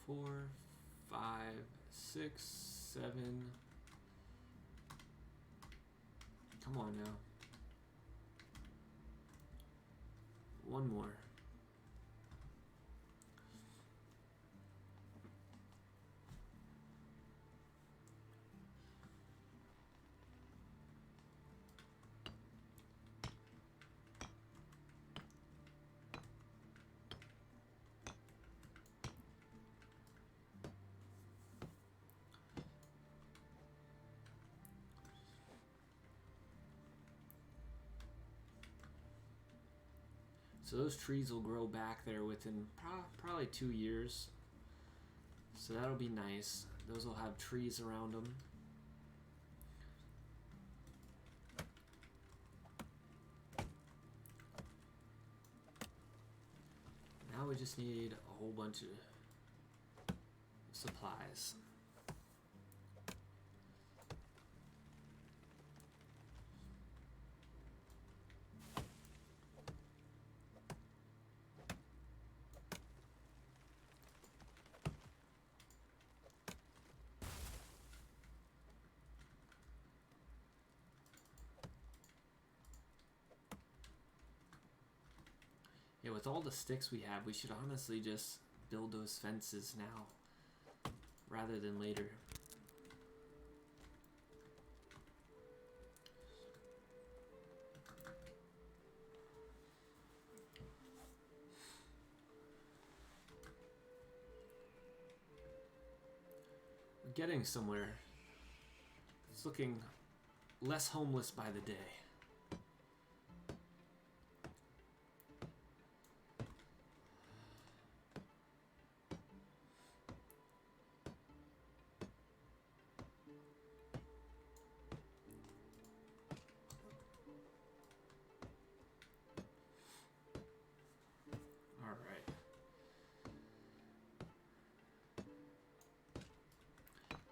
Four, 5, 6, 7. Come on now. One more. So those trees will grow back there within probably 2 years. So that'll be nice. Those will have trees around them. Now we just need a whole bunch of supplies. Yeah, with all the sticks we have, we should honestly just build those fences now rather than later. We're getting somewhere. It's looking less homeless by the day.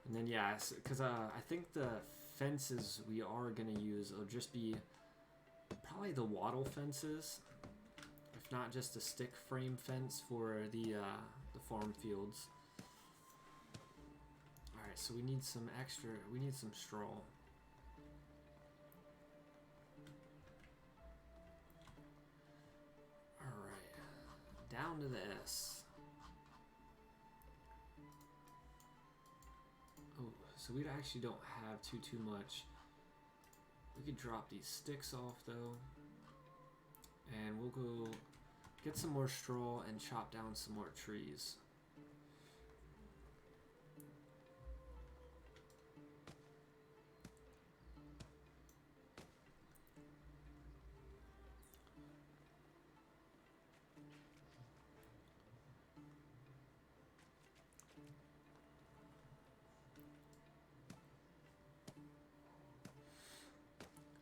And then yeah, because I think the fences we are gonna use will just be probably the wattle fences, if not just a stick frame fence for the farm fields. All right, so we need some extra. We need some straw. All right, down to the S. So we actually don't have too much. We could drop these sticks off though, and we'll go get some more straw and chop down some more trees.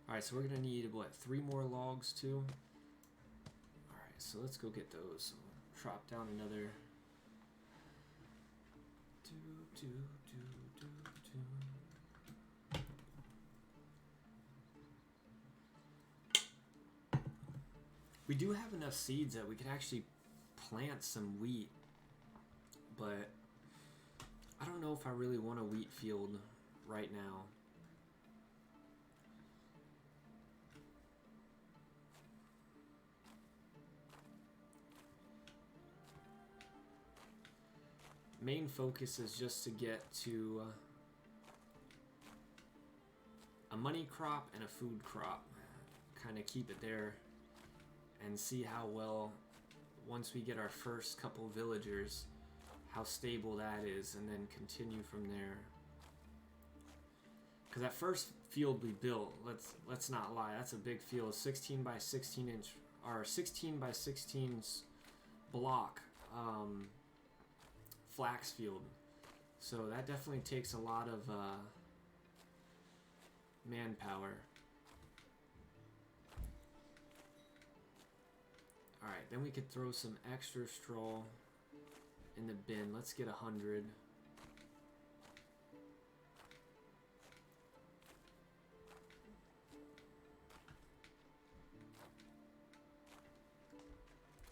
Alright, so we're gonna need, what, 3 more logs too? Alright, so let's go get those. So we'll chop down another. We do have enough seeds that we could actually plant some wheat, but I don't know if I really want a wheat field right now. Main focus is just to get to a money crop and a food crop. Kind of keep it there and see how well, once we get our first couple villagers, how stable that is, and then continue from there. Because that first field we built, let's not lie, that's a big field. 16 by 16 inch, or 16 by 16 block flax field. So that definitely takes a lot of manpower. Alright, then we could throw some extra straw in the bin. Let's get 100.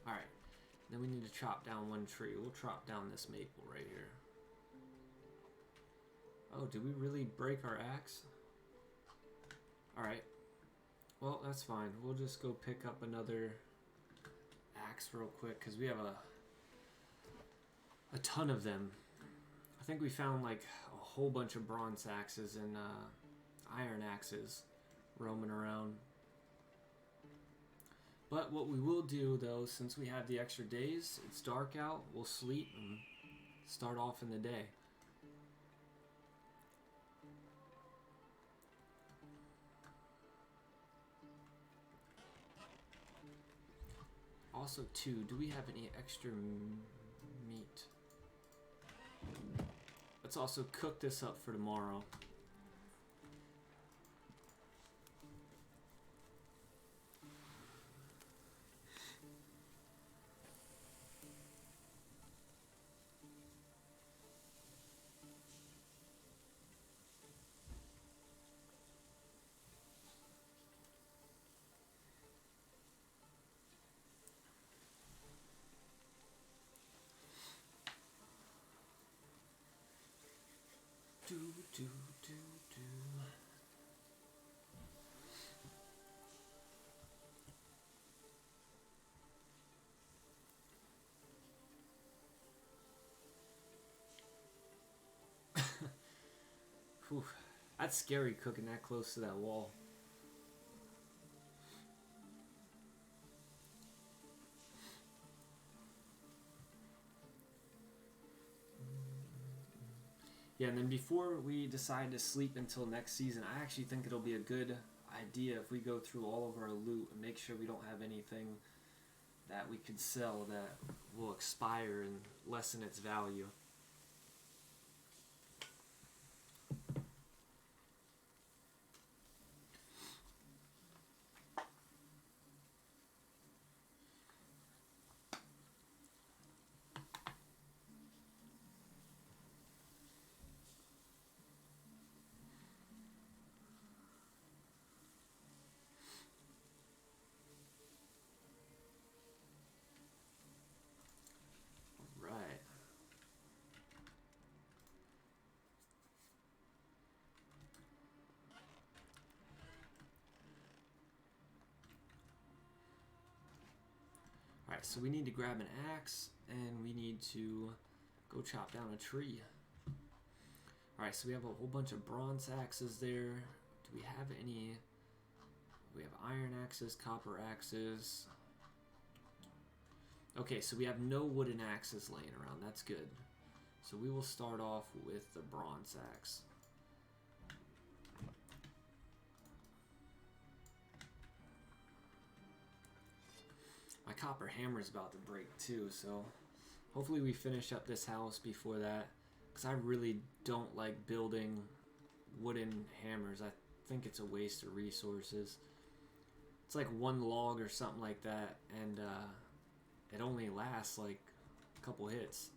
Alright, then we need to chop down one tree. We'll chop down this maple right here. Oh, did we really break our axe? Alright. Well, that's fine. We'll just go pick up another axe real quick, because we have a ton of them. I think we found like a whole bunch of bronze axes and iron axes roaming around. But what we will do though, since we have the extra days, it's dark out, we'll sleep and start off in the day. also too, do we have any extra meat? Let's also cook this up for tomorrow. Do, do, do, do. Whew. That's scary cooking that close to that wall. Yeah, and then before we decide to sleep until next season, I actually think it'll be a good idea if we go through all of our loot and make sure we don't have anything that we could sell that will expire and lessen its value. Right. Alright, so we need to grab an axe and we need to go chop down a tree. Alright, so we have a whole bunch of bronze axes there. Do we have any? We have iron axes, copper axes. Okay, so we have no wooden axes laying around. That's good. So we will start off with the bronze axe. My copper hammer is about to break too, so hopefully we finish up this house before that, because I really don't like building wooden hammers. I think it's a waste of resources. It's like one log or something like that, and it only lasts like a couple hits.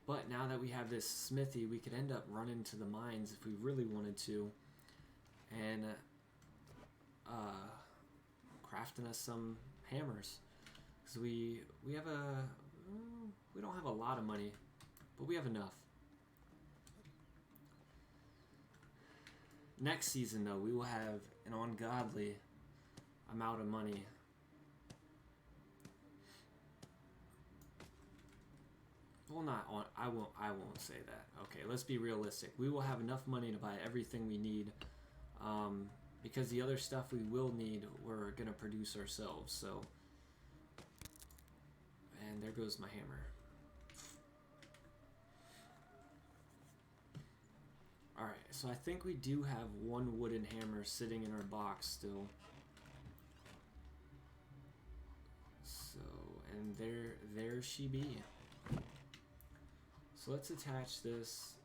But now that we have this smithy, we could end up running to the mines if we really wanted to, and crafting us some hammers. Because we have we don't have a lot of money, but we have enough. Next season, though, we will have an ungodly amount of money. Well, not on. I won't say that. Okay, let's be realistic. We will have enough money to buy everything we need, because the other stuff we will need, we're gonna produce ourselves. So, and there goes my hammer. All right, so I think we do have one wooden hammer sitting in our box still. So, and there she be. So let's attach this.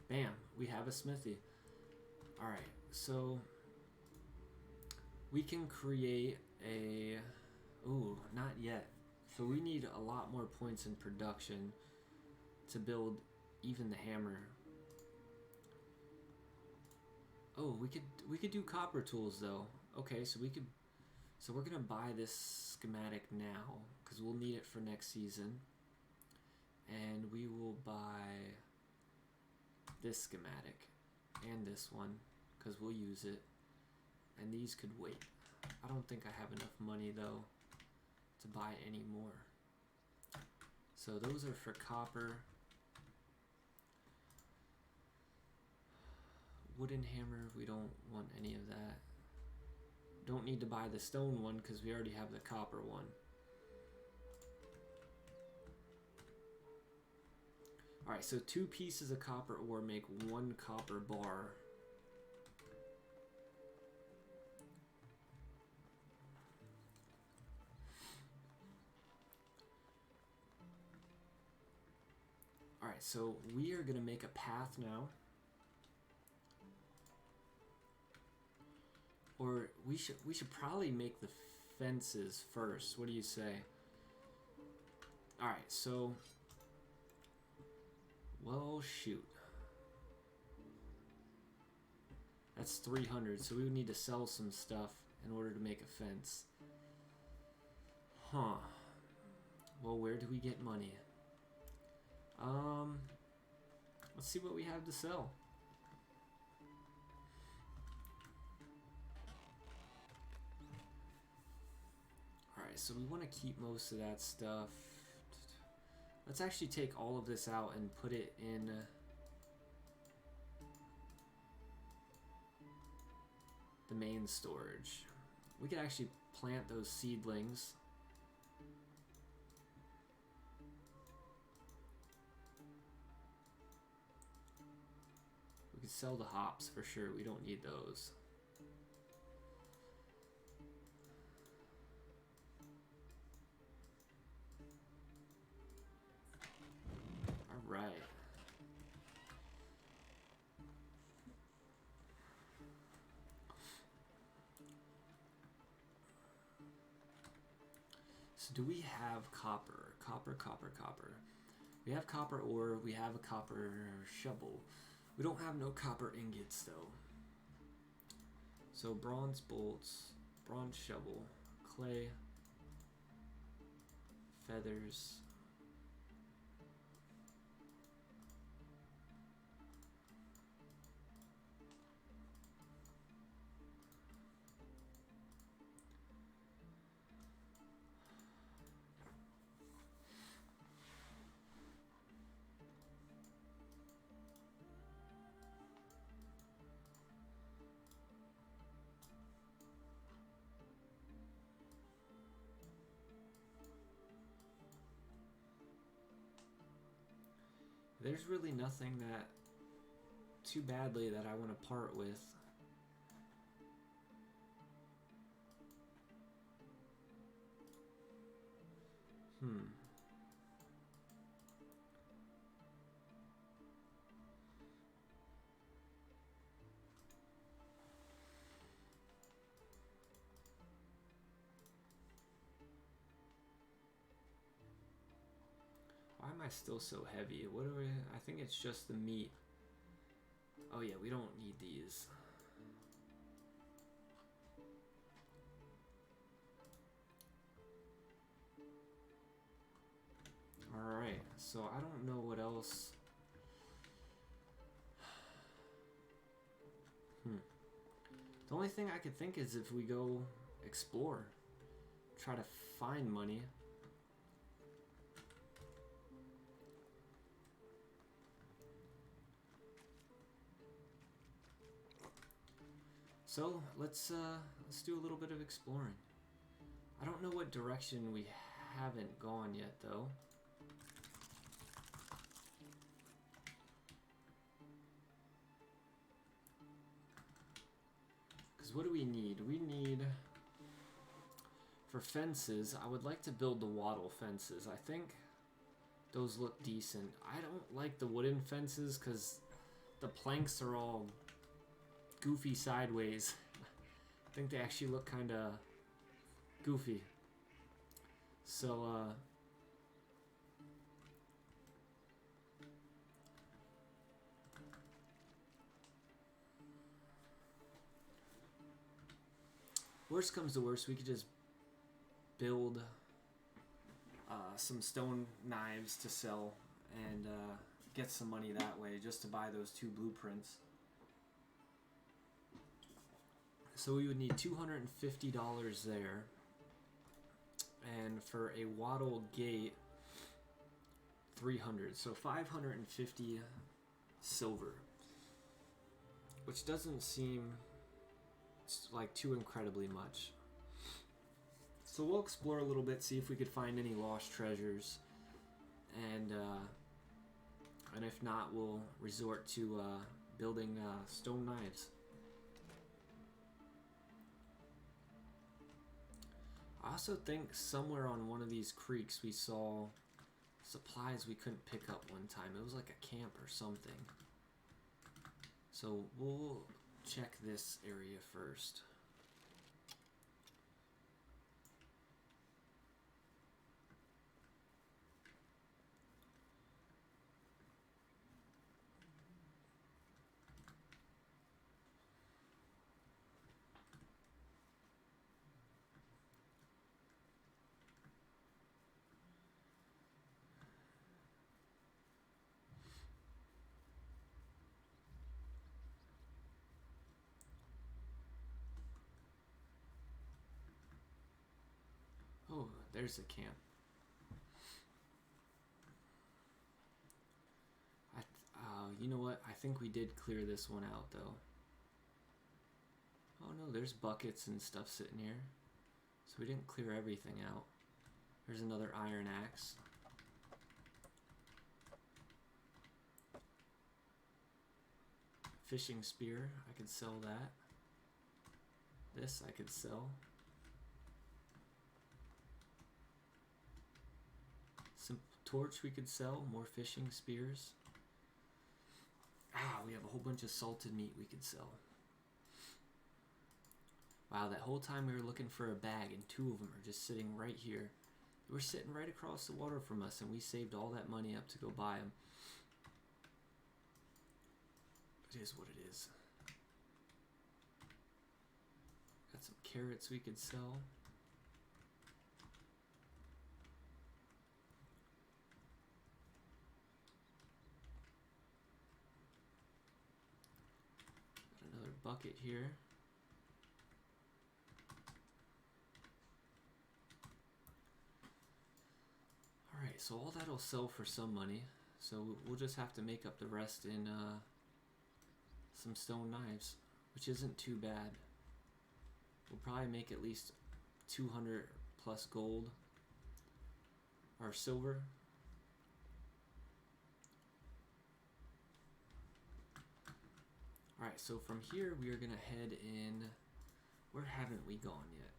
Bam, we have a smithy. Alright, so we can create a... Ooh, not yet. So we need a lot more points in production to build even the hammer. Oh, we could do copper tools though. Okay, so we're gonna buy this schematic now because we'll need it for next season, and we will buy this schematic and this one because we'll use it, and these could wait. I don't think I have enough money though to buy any more. So those are for copper. wooden hammer, we don't want any of that. Don't need to buy the stone one because we already have the copper one. Alright, so 2 pieces of copper ore make 1 copper bar. Alright, so we are going to make a path now. Or we should probably make the fences first. What do you say? Alright, so... Well, shoot. That's 300, so we would need to sell some stuff in order to make a fence. Huh. Well, where do we get money? Let's see what we have to sell. Alright, so we want to keep most of that stuff. Let's actually take all of this out and put it in the main storage. We could actually plant those seedlings. We could sell the hops for sure. We don't need those. Right. So do we have copper? Copper. We have copper ore, we have a copper shovel. We don't have no copper ingots though. So bronze bolts, bronze shovel, clay, feathers. There's really nothing that too badly that I want to part with. Why am I still so heavy? What do I think it's just the meat. Oh yeah, we don't need these. Alright, so I don't know what else. The only thing I could think is if we go explore, try to find money. So let's do a little bit of exploring. I don't know what direction we haven't gone yet though. Because what do we need? We need, for fences, I would like to build the wattle fences. I think those look decent. I don't like the wooden fences because the planks are all goofy sideways. I think they actually look kind of goofy. So, worst comes to worst, we could just build some stone knives to sell and get some money that way just to buy those 2 blueprints. So we would need $250 there. And for a wattle gate, 300. So 550 silver. which doesn't seem like too incredibly much. So we'll explore a little bit, see if we could find any lost treasures, and if not, we'll resort to building stone knives. I also think somewhere on one of these creeks we saw supplies we couldn't pick up one time. It was like a camp or something. So we'll check this area first. Oh, there's a camp. You know what? I think we did clear this one out, though. Oh no, there's buckets and stuff sitting here. So we didn't clear everything out. There's another iron axe. Fishing spear, I could sell that. This I could sell. Some torch we could sell, more fishing spears. Ah, we have a whole bunch of salted meat we could sell. Wow, that whole time we were looking for a bag and two of them are just sitting right here. They were sitting right across the water from us and we saved all that money up to go buy them. It is what it is. Got some carrots we could sell. Bucket here. Alright, so all that'll sell for some money. So we'll just have to make up the rest in some stone knives, which isn't too bad. We'll probably make at least 200 plus gold or silver. Alright, so from here we are going to head in. Where haven't we gone yet?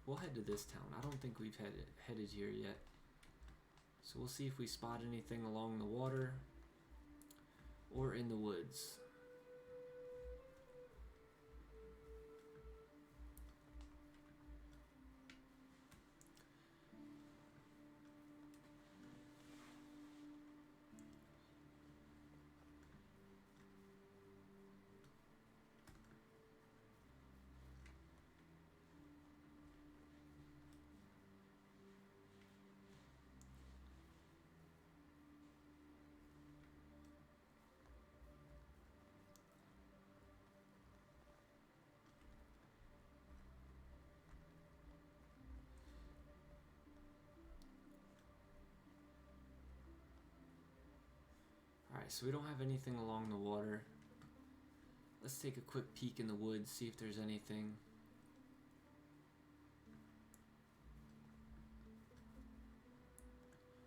We'll head to this town. I don't think we've headed here yet. So we'll see if we spot anything along the water or in the woods. Alright, so we don't have anything along the water. Let's take a quick peek in the woods, see if there's anything.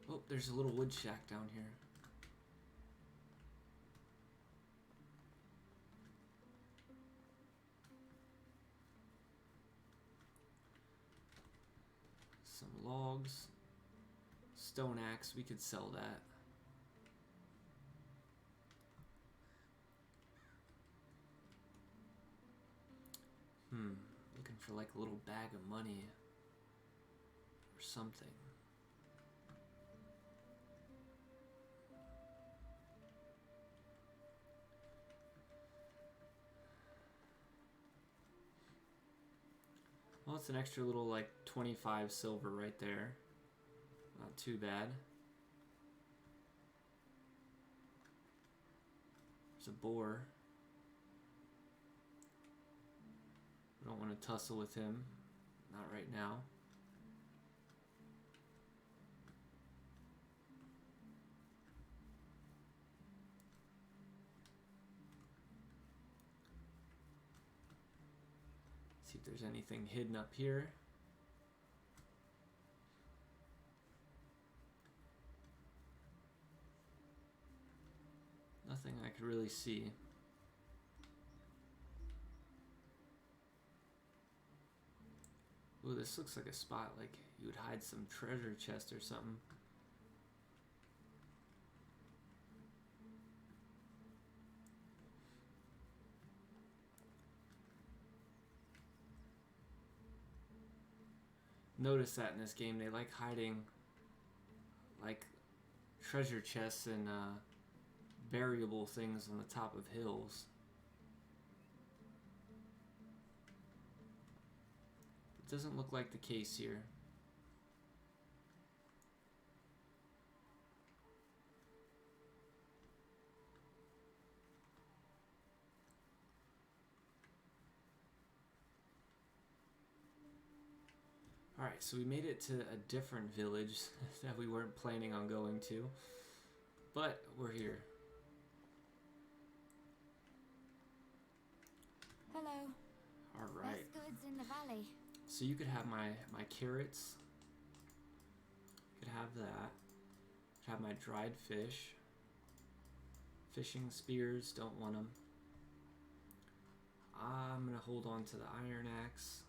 Oh, there's a little wood shack down here. Some logs. Stone axe, we could sell that. Looking for like a little bag of money or something. Well, it's an extra little like 25 silver right there. Not too bad. There's a boar. I don't want to tussle with him. Not right now. See if there's anything hidden up here. Nothing I could really see. Ooh, this looks like a spot like you would hide some treasure chest or something. Notice that in this game they like hiding like treasure chests and variable things on the top of hills. It doesn't look like the case here. Alright, so we made it to a different village that we weren't planning on going to, but we're here. Hello. Alright. Best goods in the valley. So you could have my carrots. You could have that. Could have my dried fish. Fishing spears, don't want them. I'm gonna hold on to the iron axe.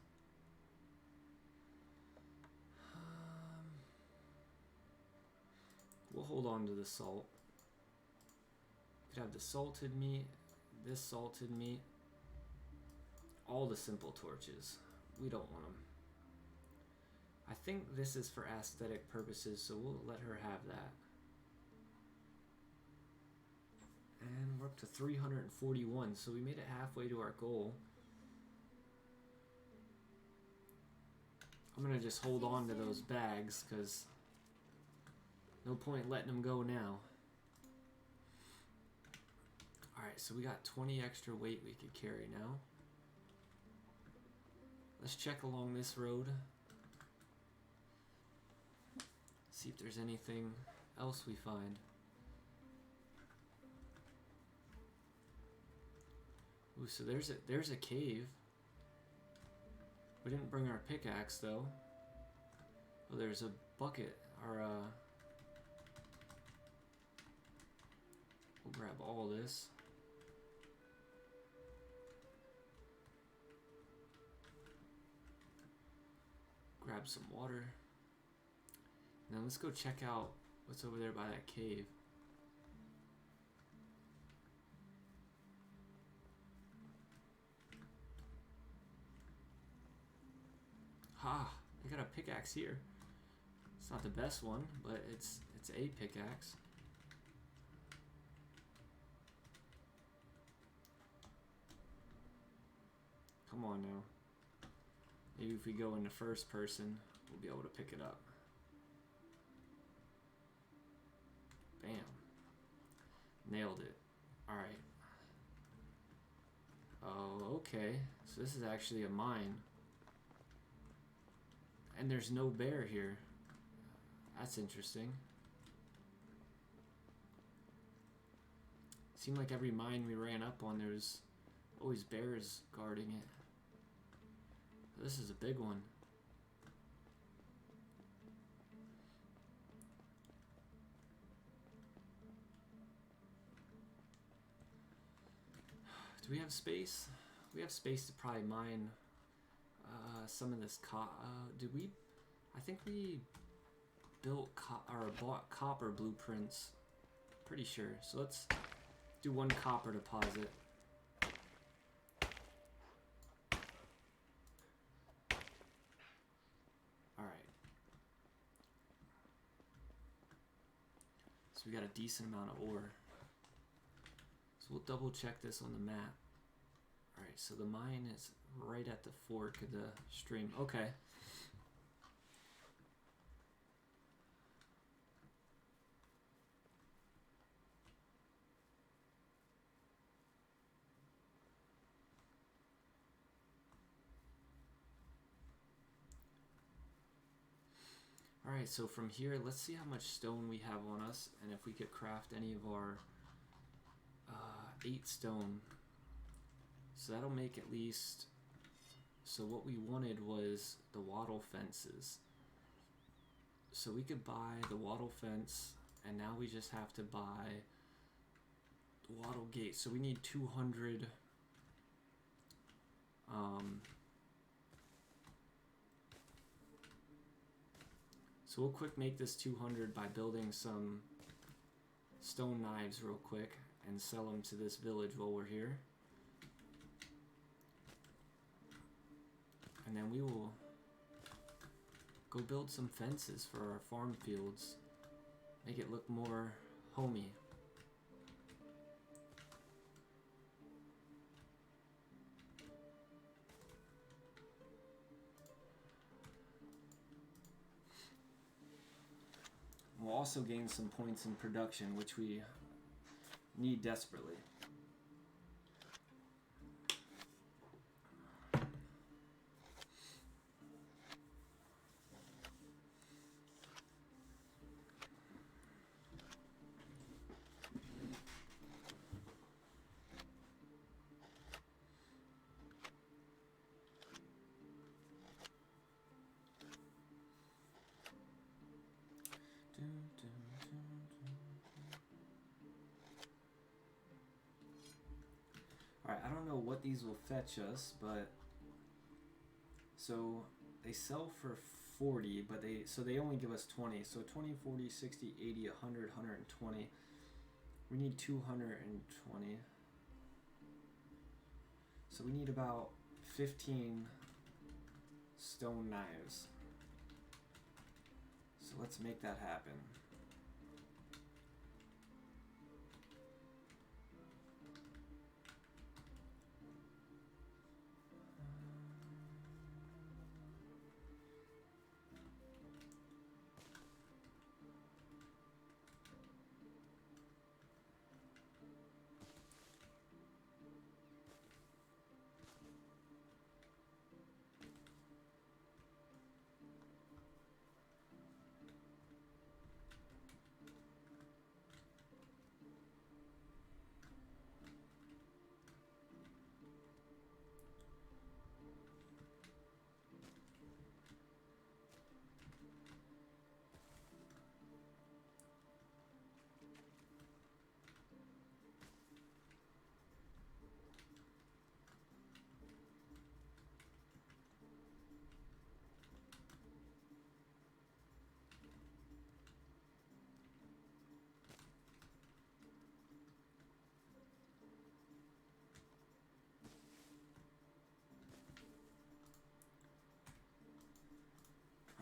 We'll hold on to the salt. Could have the salted meat, this salted meat, all the simple torches. We don't want them. I think this is for aesthetic purposes, so we'll let her have that. And we're up to 341, so we made it halfway to our goal. I'm gonna just hold on to those bags, because no point letting them go now. Alright, so we got 20 extra weight we could carry now. Let's check along this road. See if there's anything else we find. Ooh, so there's a cave. We didn't bring our pickaxe though. Oh, there's a bucket or we'll grab all this. Grab some water. Now let's go check out what's over there by that cave. Ha! I got a pickaxe here. It's not the best one, but it's a pickaxe. Come on now. Maybe if we go into first person, we'll be able to pick it up. Bam. Nailed it. Alright. Oh, okay. So this is actually a mine. And there's no bear here. That's interesting. Seemed like every mine we ran up on, there's always bears guarding it. This is a big one. Do we have space? We have space to probably mine some of this did we? I think we built or bought copper blueprints. Pretty sure. So let's do one copper deposit. Alright. So we got a decent amount of ore. So we'll double check this on the map. Alright, so the mine is right at the fork of the stream. Okay. Alright, so from here, let's see how much stone we have on us, and if we could craft any of our 8 stone. So that'll make at least So what we wanted was the wattle fences. So we could buy the wattle fence, and now we just have to buy the wattle gate. So we need 200. So we'll quick make this 200 by building some stone knives real quick and sell them to this village while we're here. And then we will go build some fences for our farm fields. Make it look more homey. We'll also gain some points in production, which we need desperately. Alright, I don't know what these will fetch us, but so they sell for 40, but they only give us 20. So 20, 40, 60, 80, 100, 120. We need 220. So we need about 15 stone knives. So let's make that happen.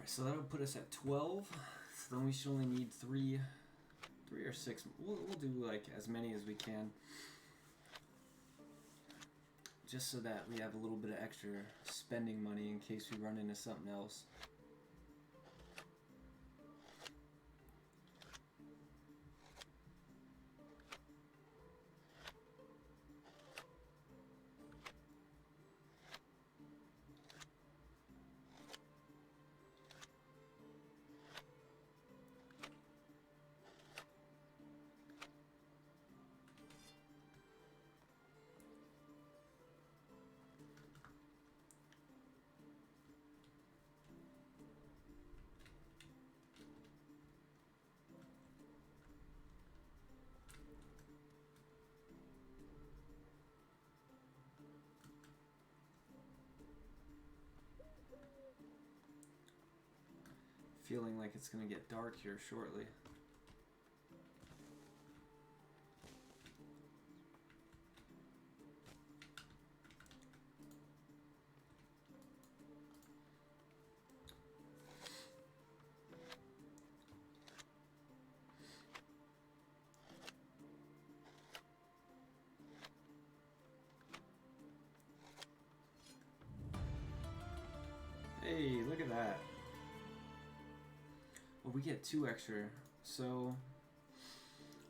So that'll put us at 12. So then we should only need three or six. We'll do like as many as we can, just so that we have a little bit of extra spending money in case we run into something else. Feeling like it's gonna get dark here shortly. Hey, look at that. Well, we get 2 extra, so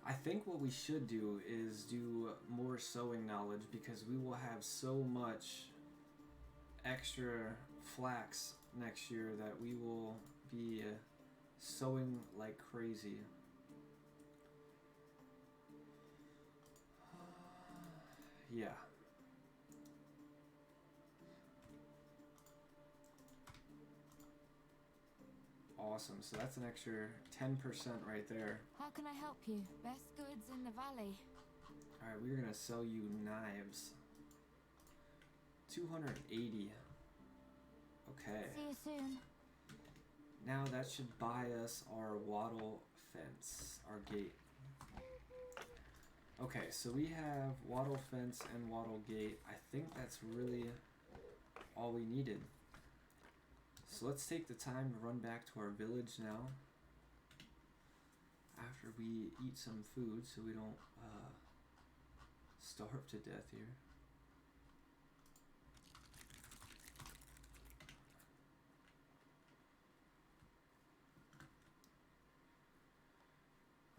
I think what we should do is do more sewing knowledge, because we will have so much extra flax next year that we will be sewing like crazy. Yeah. awesome. So that's an extra 10% right there. How can I help you? Best goods in the valley. Alright, we're gonna sell you knives. 280. Okay. See you soon. Now that should buy us our wattle fence, our gate. Okay, so we have wattle fence and wattle gate. I think that's really all we needed. So let's take the time to run back to our village now. After we eat some food so we don't starve to death here.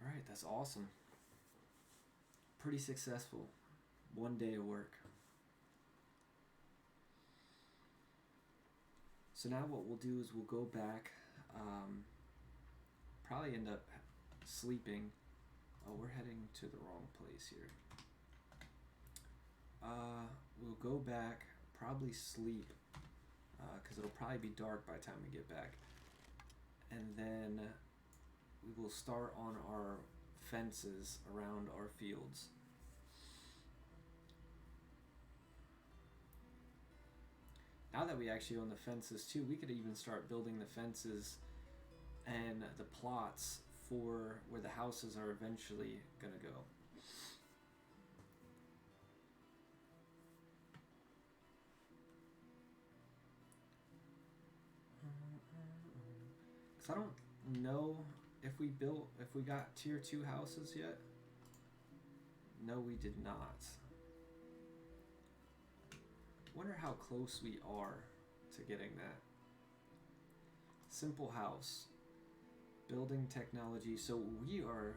Alright, that's awesome. Pretty successful. 1 day of work. So now what we'll do is we'll go back, probably end up sleeping. Oh, we're heading to the wrong place here. We'll go back, probably sleep, because it'll probably be dark by the time we get back. And then we will start on our fences around our fields. Now that we actually own the fences too, we could even start building the fences and the plots for where the houses are eventually gonna go. Cause I don't know if we got tier 2 houses yet. No, we did not. Wonder how close we are to getting that. Simple house. Building technology. So we are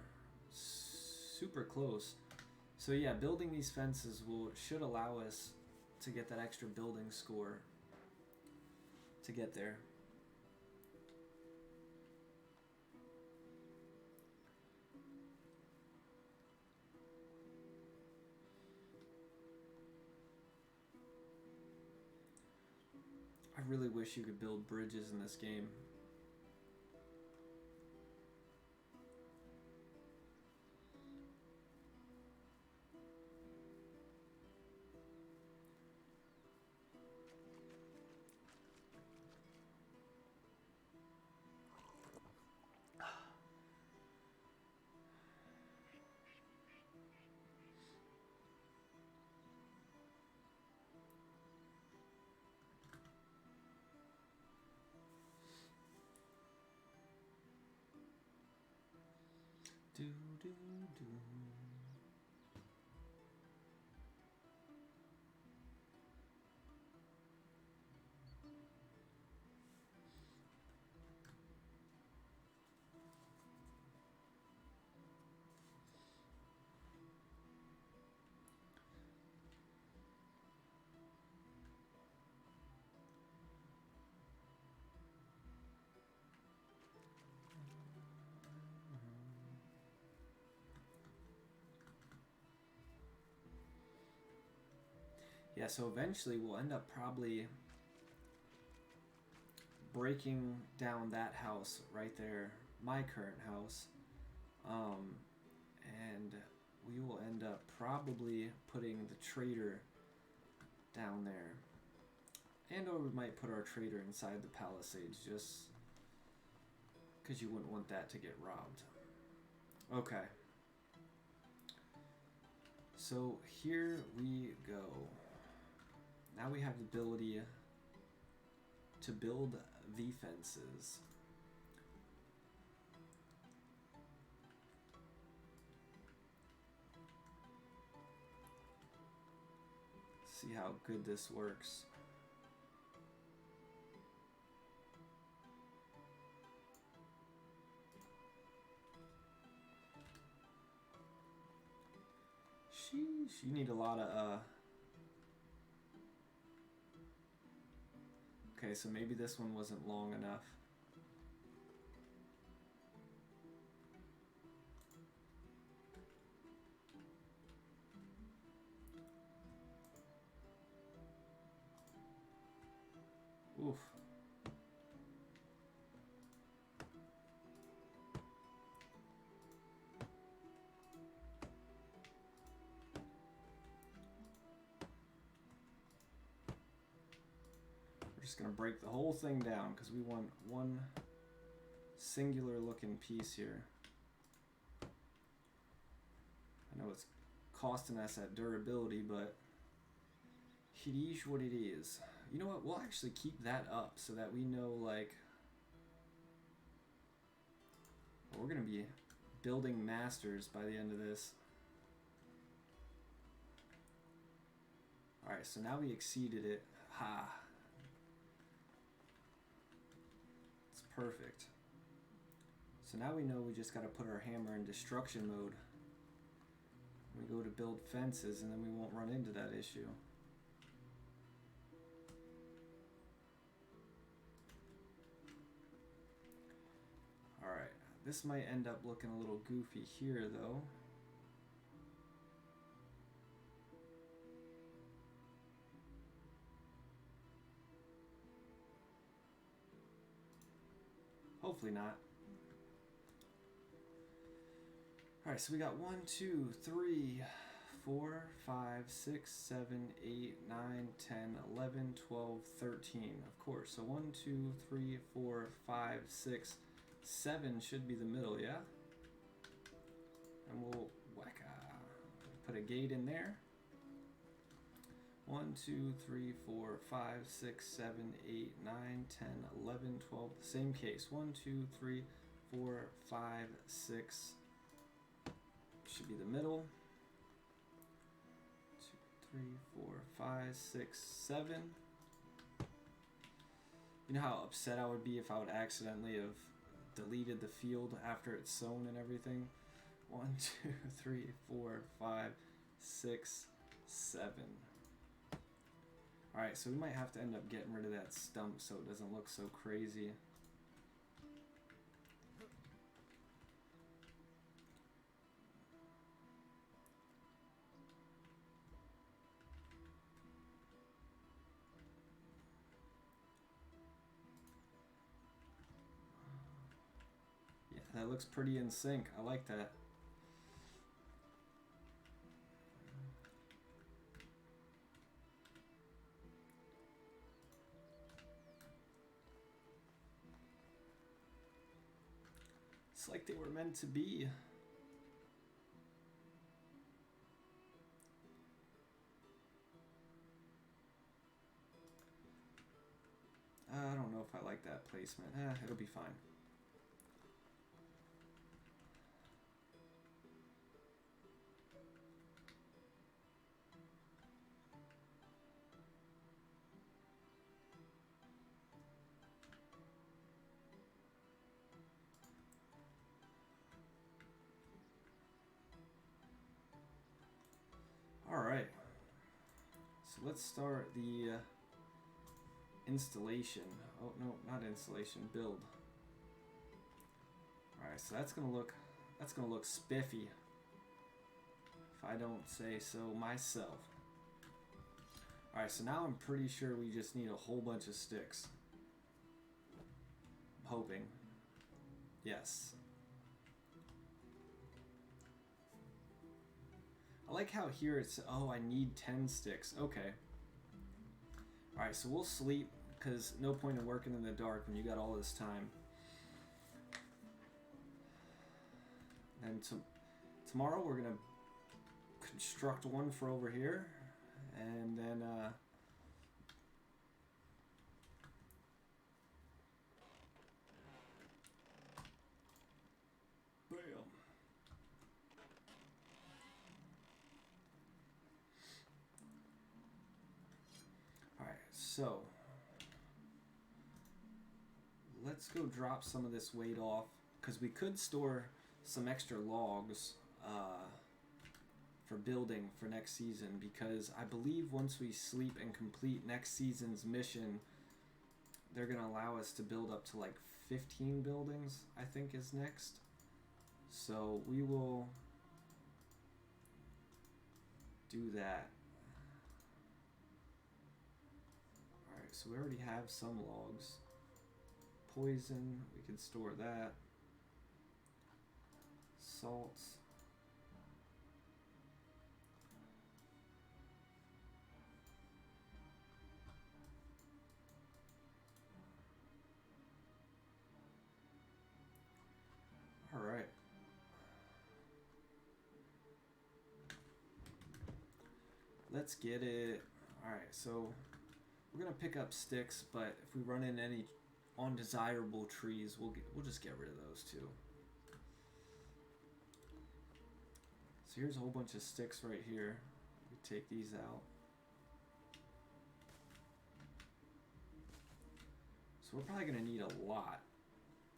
super close. So yeah, building these fences should allow us to get that extra building score to get there. I really wish you could build bridges in this game. Do, do, do. Yeah, so eventually we'll end up probably breaking down that house right there, my current house, and we will end up probably putting the trader down there, and or we might put our trader inside the palisades just because you wouldn't want that to get robbed. Okay, so here we go. Now we have the ability to build the fences. See how good this works. Sheesh, you need a lot of okay, so maybe this one wasn't long enough. Oof. just gonna break the whole thing down because we want one singular looking piece here. I know it's costing us that durability, but it is what it is. You know what? We'll actually keep that up so that we know, like, we're gonna be building masters by the end of this. Alright, so now we exceeded it. Ha! It's perfect. So now we know we just gotta put our hammer in destruction mode. We go to build fences and then we won't run into that issue. Alright, this might end up looking a little goofy here though. Hopefully not. Alright, so we got 1, 2, 3, 4, 5, 6, 7, 8, 9, 10, 11, 12, 13. Of course. So 1, 2, 3, 4, 5, 6, 7 should be the middle, yeah? And we'll put a gate in there. 1, 2, 3, 4, 5, 6, 7, 8, 9, 10, 11, 12. Same case. 1, 2, 3, 4, 5, 6. Should be the middle. 2, 3, 4, 5, 6, 7. You know how upset I would be if I would accidentally have deleted the field after it's sown and everything? 1, 2, 3, 4, 5, 6, 7. Alright, so we might have to end up getting rid of that stump so it doesn't look so crazy. Yeah, that looks pretty in sync. I like that. It's like they were meant to be. I don't know if I like that placement. It'll be fine. Alright, so let's start the installation. Oh no, not installation, build. Alright, so that's gonna look spiffy, if I don't say so myself. Alright, so now I'm pretty sure we just need a whole bunch of sticks. I'm hoping. Yes. I like how here it's, oh, I need 10 sticks. Okay. Alright, so we'll sleep, because no point in working in the dark when you got all this time. And tomorrow we're going to construct one for over here, and then, bam. So, let's go drop some of this weight off, because we could store some extra logs for building for next season, because I believe once we sleep and complete next season's mission, they're going to allow us to build up to like 15 buildings, I think is next. So we will do that. So we already have some logs. Poison, we can store that. Salt. let's get it. Alright, so we're gonna pick up sticks, but if we run into any undesirable trees, we'll just get rid of those too. So here's a whole bunch of sticks right here. We take these out. So we're probably gonna need a lot.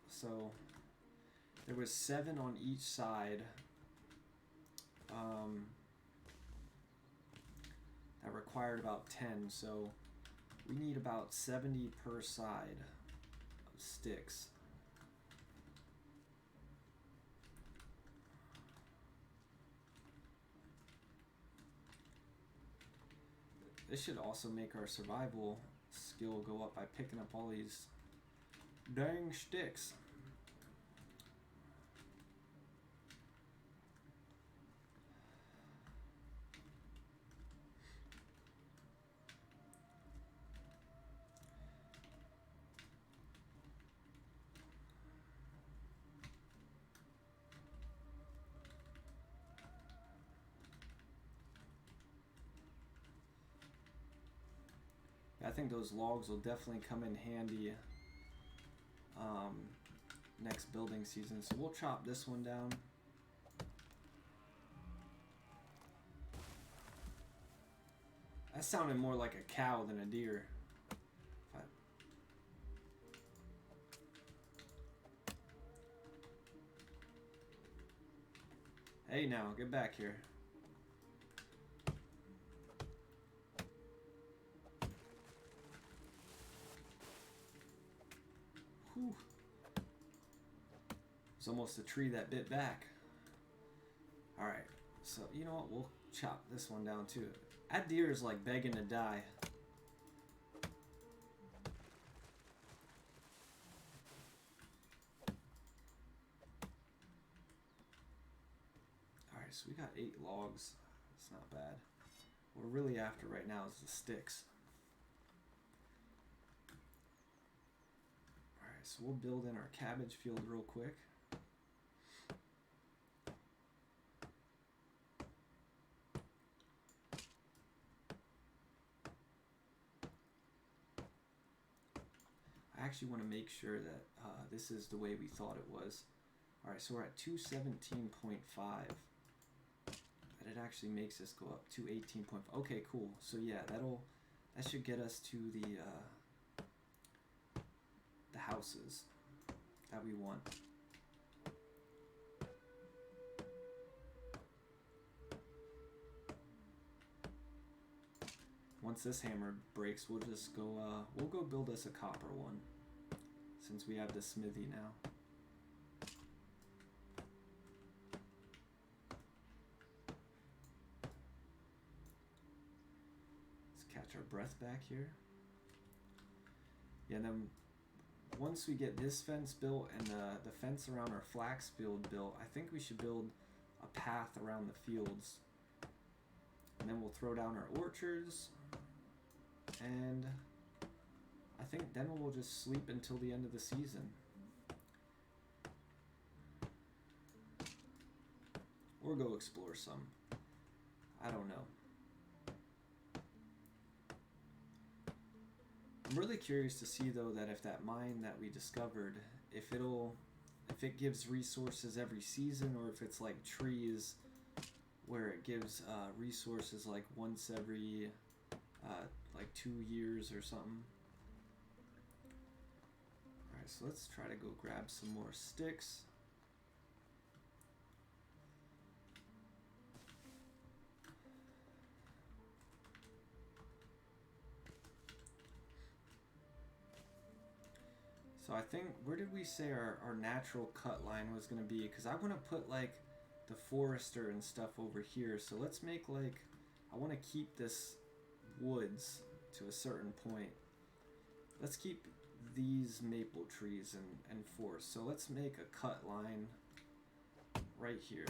So there was 7 on each side. That required about 10, so we need about 70 per side of sticks. This should also make our survival skill go up by picking up all these dang sticks. I think those logs will definitely come in handy next building season. So we'll chop this one down. That sounded more like a cow than a deer. Hey now, get back here. Whew. It's almost a tree that bit back. Alright, so you know what? We'll chop this one down too. That deer is like begging to die. Alright, so we got 8 logs. That's not bad. What we're really after right now is the sticks. Alright, so we'll build in our cabbage field real quick. I actually want to make sure that this is the way we thought it was. Alright, so we're at 217.5. But it actually makes us go up to 18.5. Okay, cool. So yeah, that should get us to the houses that we want. Once this hammer breaks, we'll just go we'll go build us a copper one, since we have the smithy now. Let's catch our breath back here. Yeah, and then once we get this fence built and the fence around our flax field built, I think we should build a path around the fields. And then we'll throw down our orchards. And I think then we'll just sleep until the end of the season. Or go explore some. I don't know. I'm really curious to see though that if that mine that we discovered, if it gives resources every season, or if it's like trees where it gives resources like once every like 2 years or something. Alright, so let's try to go grab some more sticks. So I think, where did we say our natural cut line was going to be? Because I want to put like the forester and stuff over here. So let's make like, I want to keep this woods to a certain point. Let's keep these maple trees and forest. So let's make a cut line right here.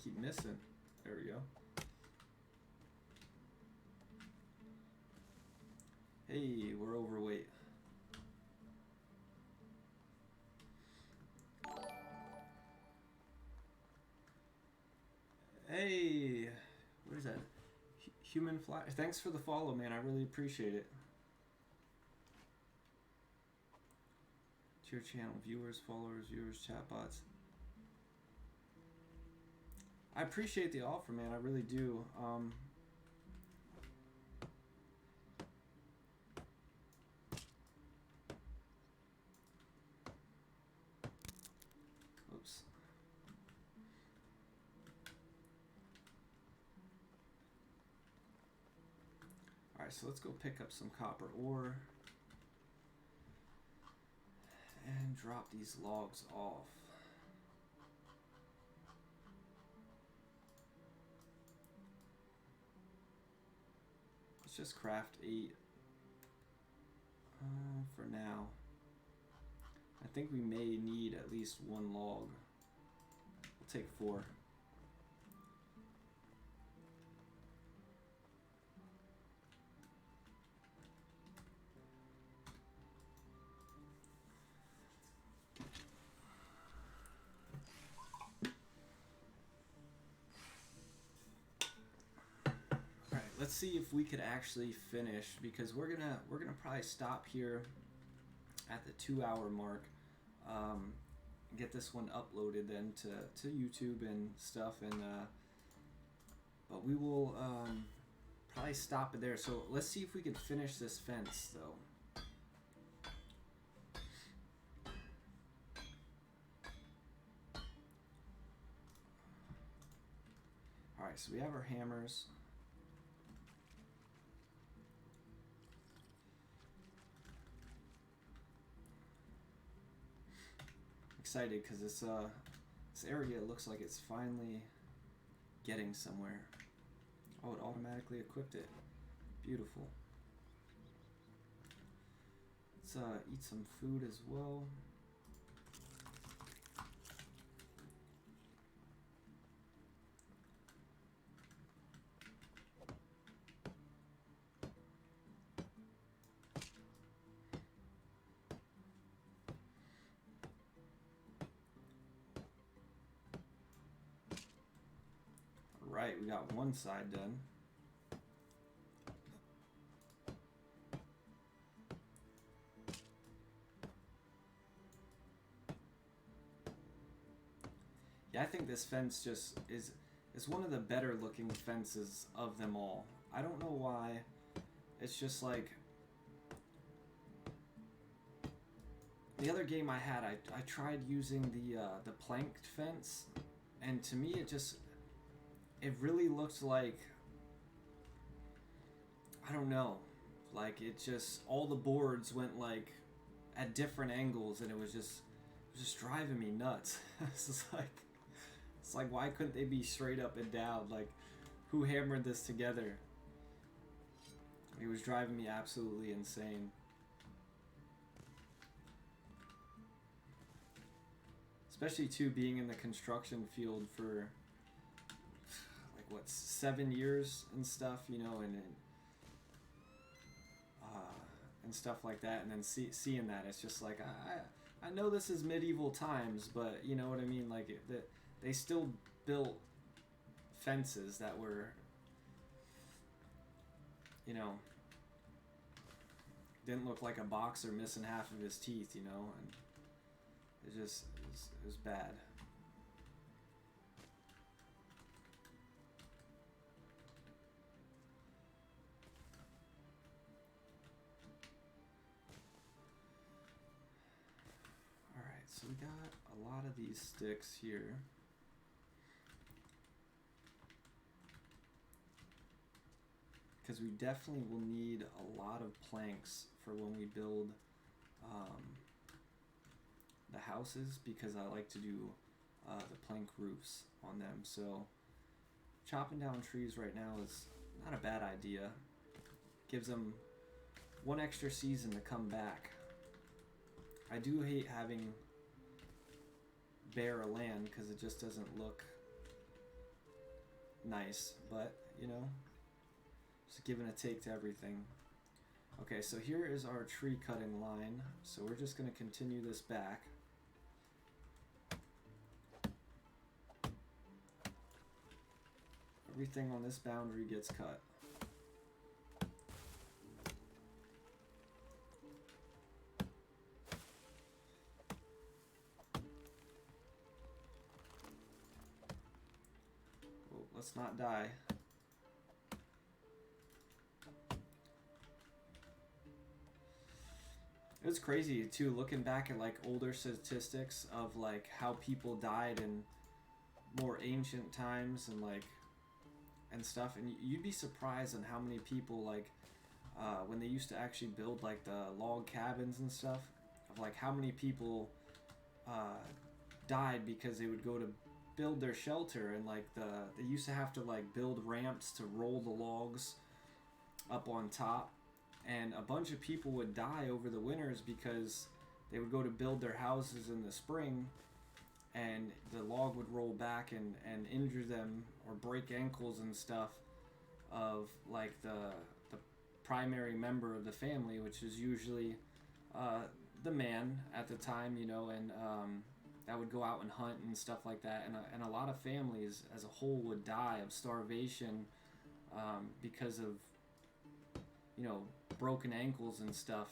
keep missing? There we go. Hey, we're overweight. Hey, what is that? Human Fly. Thanks for the follow, man. I really appreciate it. It's your channel. Viewers, followers, chatbots. I appreciate the offer, man. I really do. Oops. Alright, so let's go pick up some copper ore. And drop these logs off. Let's just craft 8 for now. I think we may need at least 1 log. We'll take 4. Let's see if we could actually finish, because we're gonna probably stop here at the 2-hour mark. Get this one uploaded then to YouTube and stuff, and but we will probably stop it there. So let's see if we can finish this fence though. All right, so we have our hammers. Excited because this area looks like it's finally getting somewhere. Oh, it automatically equipped it. Beautiful. Let's eat some food as well. Right, we got one side done. Yeah, I think this fence just is one of the better looking fences of them all. I don't know why. It's just like the other game I had, I tried using the planked fence, and to me it really looked like, I don't know, like it just, all the boards went like at different angles, and it was just driving me nuts. It's like why couldn't they be straight up and down? Like, who hammered this together? It was driving me absolutely insane. Especially too, being in the construction field for what, 7 years and stuff, you know, and stuff like that, and then seeing that, it's just like, I know this is medieval times, but you know what I mean, like they still built fences that were, you know, didn't look like a boxer missing half of his teeth, you know, and it was bad. So we got a lot of these sticks here. Because we definitely will need a lot of planks for when we build the houses, because I like to do the plank roofs on them. So chopping down trees right now is not a bad idea. Gives them one extra season to come back. I do hate having bare land because it just doesn't look nice, but you know, just giving a take to everything. Okay, so here is our tree cutting line. So we're just going to continue this back. Everything on this boundary gets cut. Oh, let's not die. It was crazy too, looking back at like older statistics of like how people died in more ancient times and like and stuff, and you'd be surprised on how many people like when they used to actually build like the log cabins and stuff, of like how many people died because they would go to build their shelter, and like they used to have to like build ramps to roll the logs up on top. And a bunch of people would die over the winters because they would go to build their houses in the spring and the log would roll back and injure them or break ankles and stuff of like the primary member of the family, which is usually the man at the time, you know, and that would go out and hunt and stuff like that. And a lot of families as a whole would die of starvation because of, you know, broken ankles and stuff,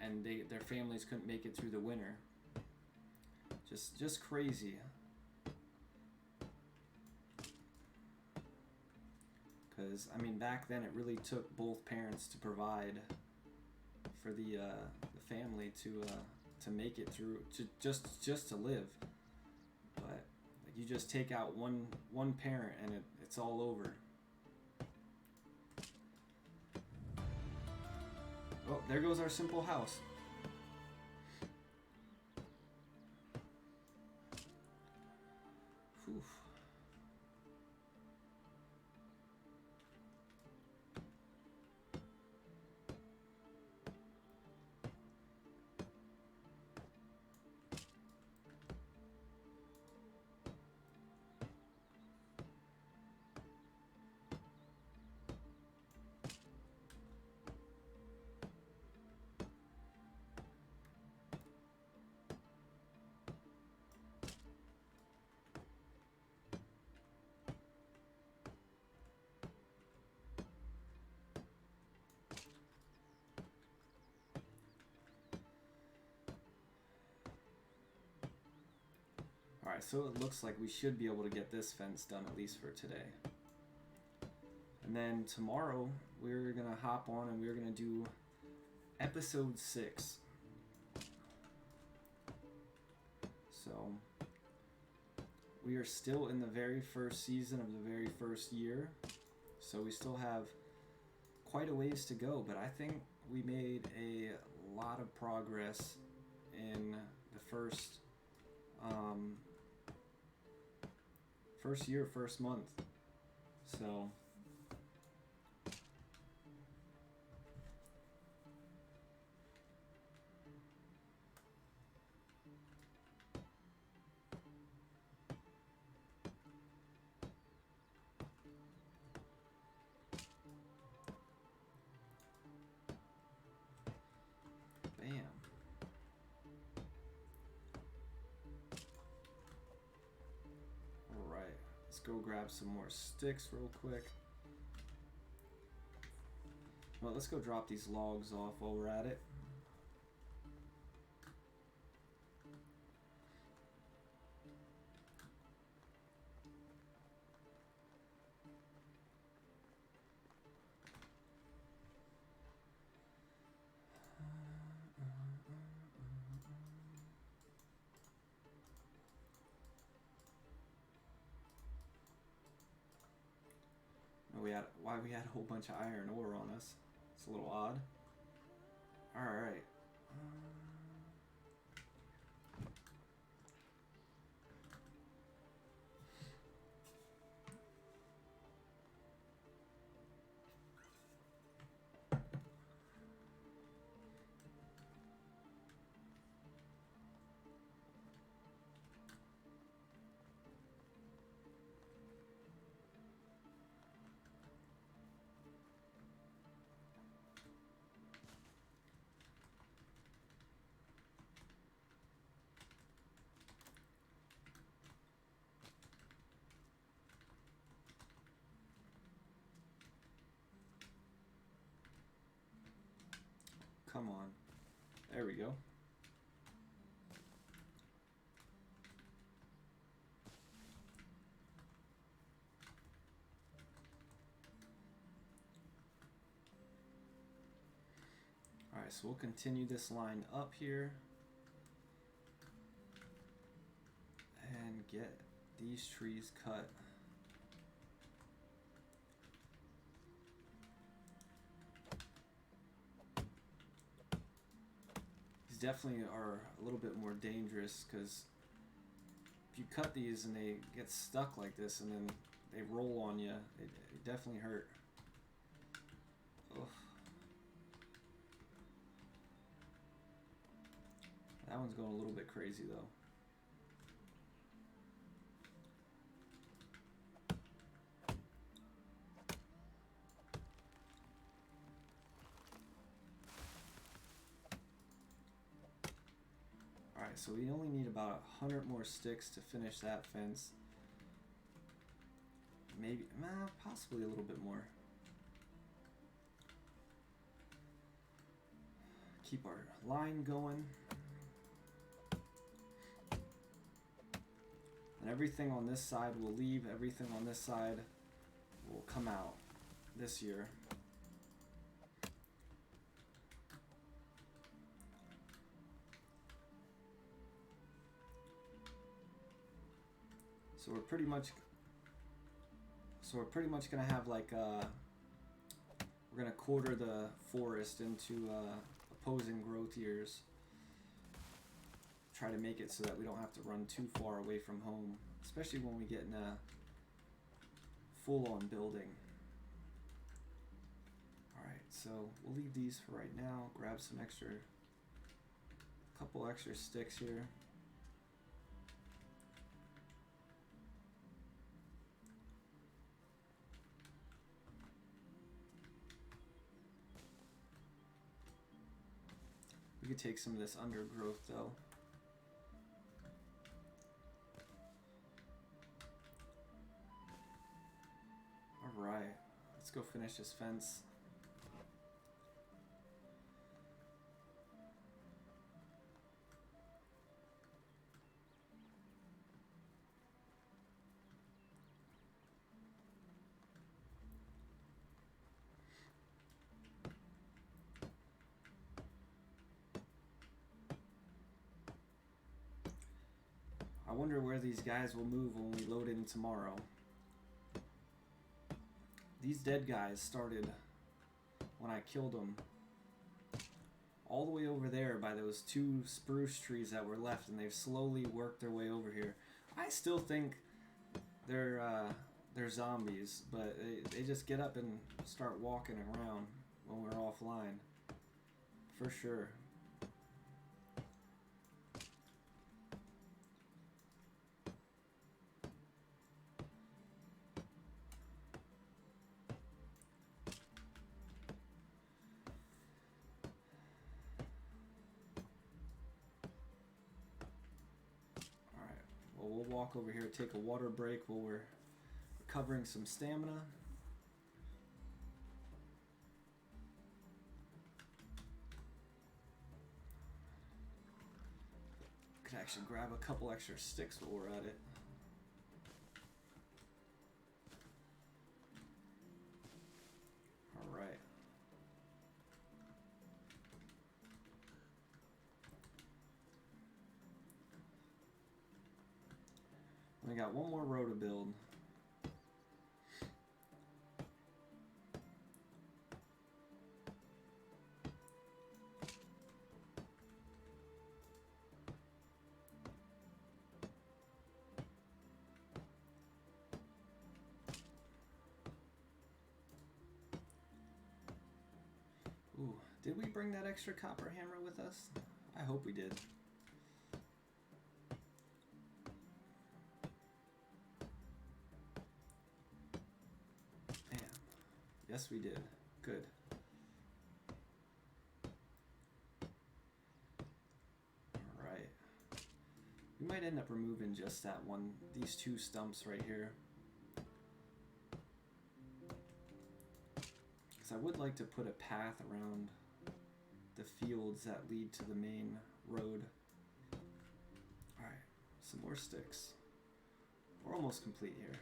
and their families couldn't make it through the winter. Just crazy. Because I mean, back then it really took both parents to provide for the family to make it through, to just to live. But like, you just take out one parent and it's all over. Oh, there goes our simple house. Whew. Alright, so it looks like we should be able to get this fence done at least for today. And then tomorrow we're going to hop on and we're going to do episode 6. So we are still in the very first season of the very first year. So we still have quite a ways to go, but I think we made a lot of progress in the first year, first month. So bam. Let's go grab some more sticks real quick. Well, let's go drop these logs off while we're at it. Why we had a whole bunch of iron ore on us. It's a little odd. Alright. come on. There we go. Alright, so we'll continue this line up here and get these trees cut. These definitely are a little bit more dangerous because if you cut these and they get stuck like this and then they roll on you, it definitely hurt. Ugh. That one's going a little bit crazy though. Alright, so we only need about 100 more sticks to finish that fence. Maybe, possibly a little bit more. Keep our line going. And everything on this side will leave, everything on this side will come out this year. So we're pretty much gonna have like we're gonna quarter the forest into opposing growth years. Try to make it so that we don't have to run too far away from home, especially when we get in a full-on building. Alright, so we'll leave these for right now, grab some extra, couple extra sticks here. We could take some of this undergrowth though. Alright, let's go finish this fence. I wonder where these guys will move when we load in tomorrow. These dead guys started when I killed them all the way over there by those two spruce trees that were left, and they've slowly worked their way over here. I still think they're zombies, but they just get up and start walking around when we're offline, for sure. We'll walk over here, take a water break while we're recovering some stamina. Could actually grab a couple extra sticks while we're at it. All right. We got one more row to build. Ooh, did we bring that extra copper hammer with us? I hope we did. Yes, we did. Good. Alright. We might end up removing just that one, these two stumps right here. Because I would like to put a path around the fields that lead to the main road. Alright, some more sticks. We're almost complete here.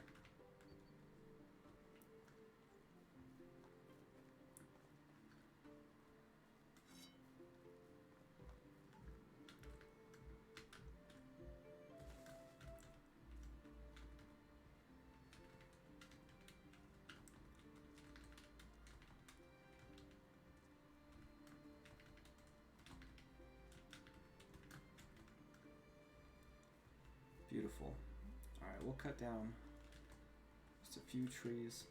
Beautiful. Alright, we'll cut down just a few trees.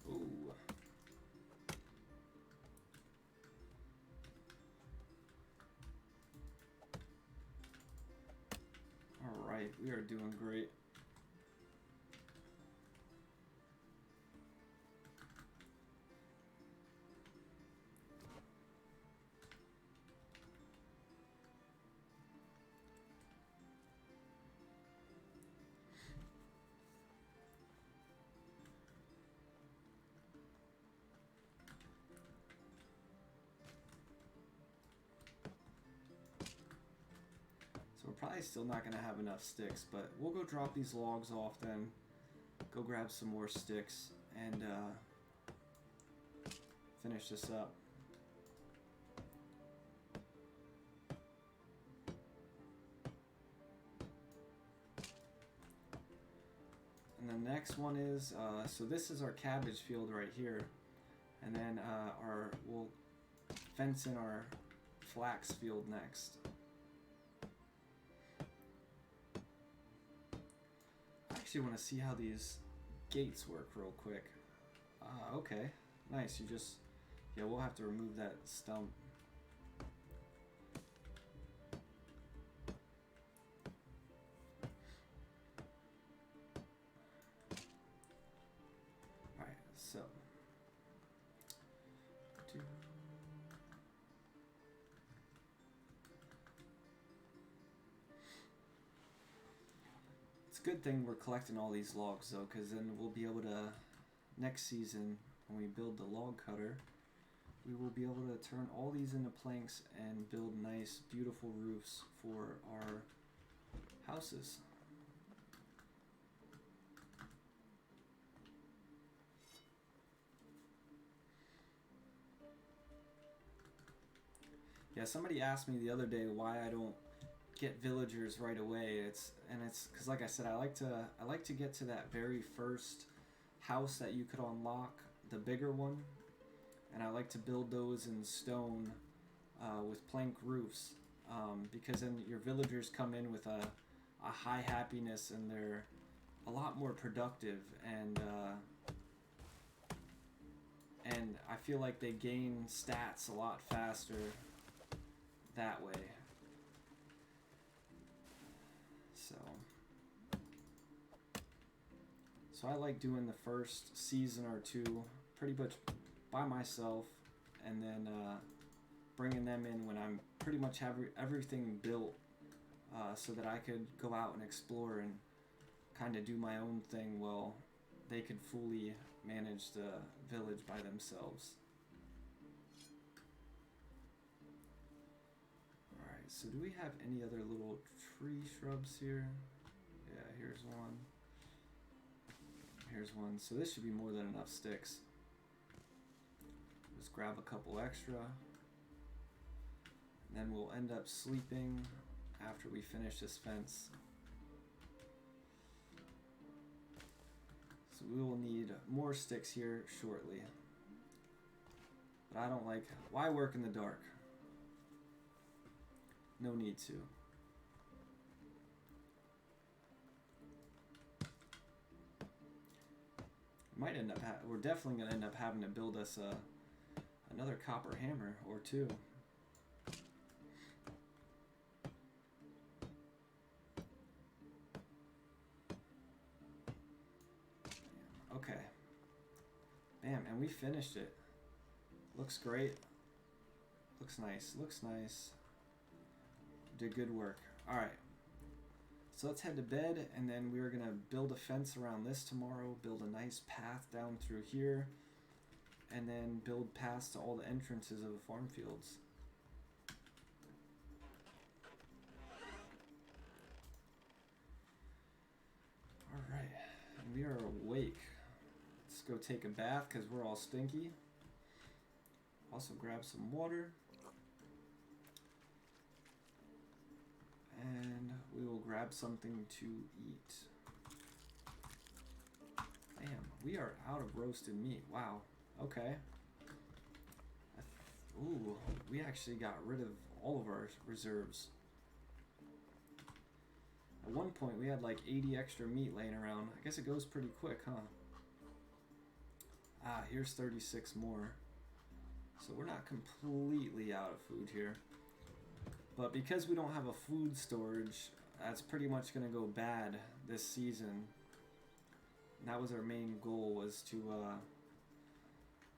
Ooh. Alright, we are doing great. So we're probably still not going to have enough sticks, but we'll go drop these logs off then, go grab some more sticks, and finish this up. And the next one is, so this is our cabbage field right here, and then we'll fence in our flax field next. I actually want to see how these gates work real quick. Okay, nice. You just, yeah, we'll have to remove that stump. Alright, so. It's a good thing we're collecting all these logs though, because then we'll be able to, next season, when we build the log cutter, we will be able to turn all these into planks and build nice, beautiful roofs for our houses. Yeah, somebody asked me the other day why I don't get villagers right away. It's because, like I said, I like to get to that very first house that you could unlock, the bigger one, and I like to build those in stone with plank roofs, because then your villagers come in with a high happiness and they're a lot more productive, and I feel like they gain stats a lot faster that way. So I like doing the first season or two pretty much by myself, and then bringing them in when I'm pretty much have everything built, so that I could go out and explore and kind of do my own thing while they could fully manage the village by themselves. Alright, so do we have any other little tree shrubs here? Yeah, here's one. Here's one. So this should be more than enough sticks. Just grab a couple extra. And then we'll end up sleeping after we finish this fence. So we will need more sticks here shortly. But I don't like... Why work in the dark? No need to. Might end up we're definitely going to end up having to build us another copper hammer or two. Okay. Bam, and we finished it. Looks great. Looks nice. Looks nice. Did good work. Alright. So let's head to bed, and then we're going to build a fence around this tomorrow, build a nice path down through here, and then build paths to all the entrances of the farm fields. Alright, and we are awake. Let's go take a bath because we're all stinky. Also grab some water. And we will grab something to eat. Damn, we are out of roasted meat. Wow. Okay. Ooh, we actually got rid of all of our reserves. At one point, we had like 80 extra meat laying around. I guess it goes pretty quick, huh? Ah, here's 36 more. So we're not completely out of food here. But because we don't have a food storage, that's pretty much going to go bad this season. And that was our main goal, was to...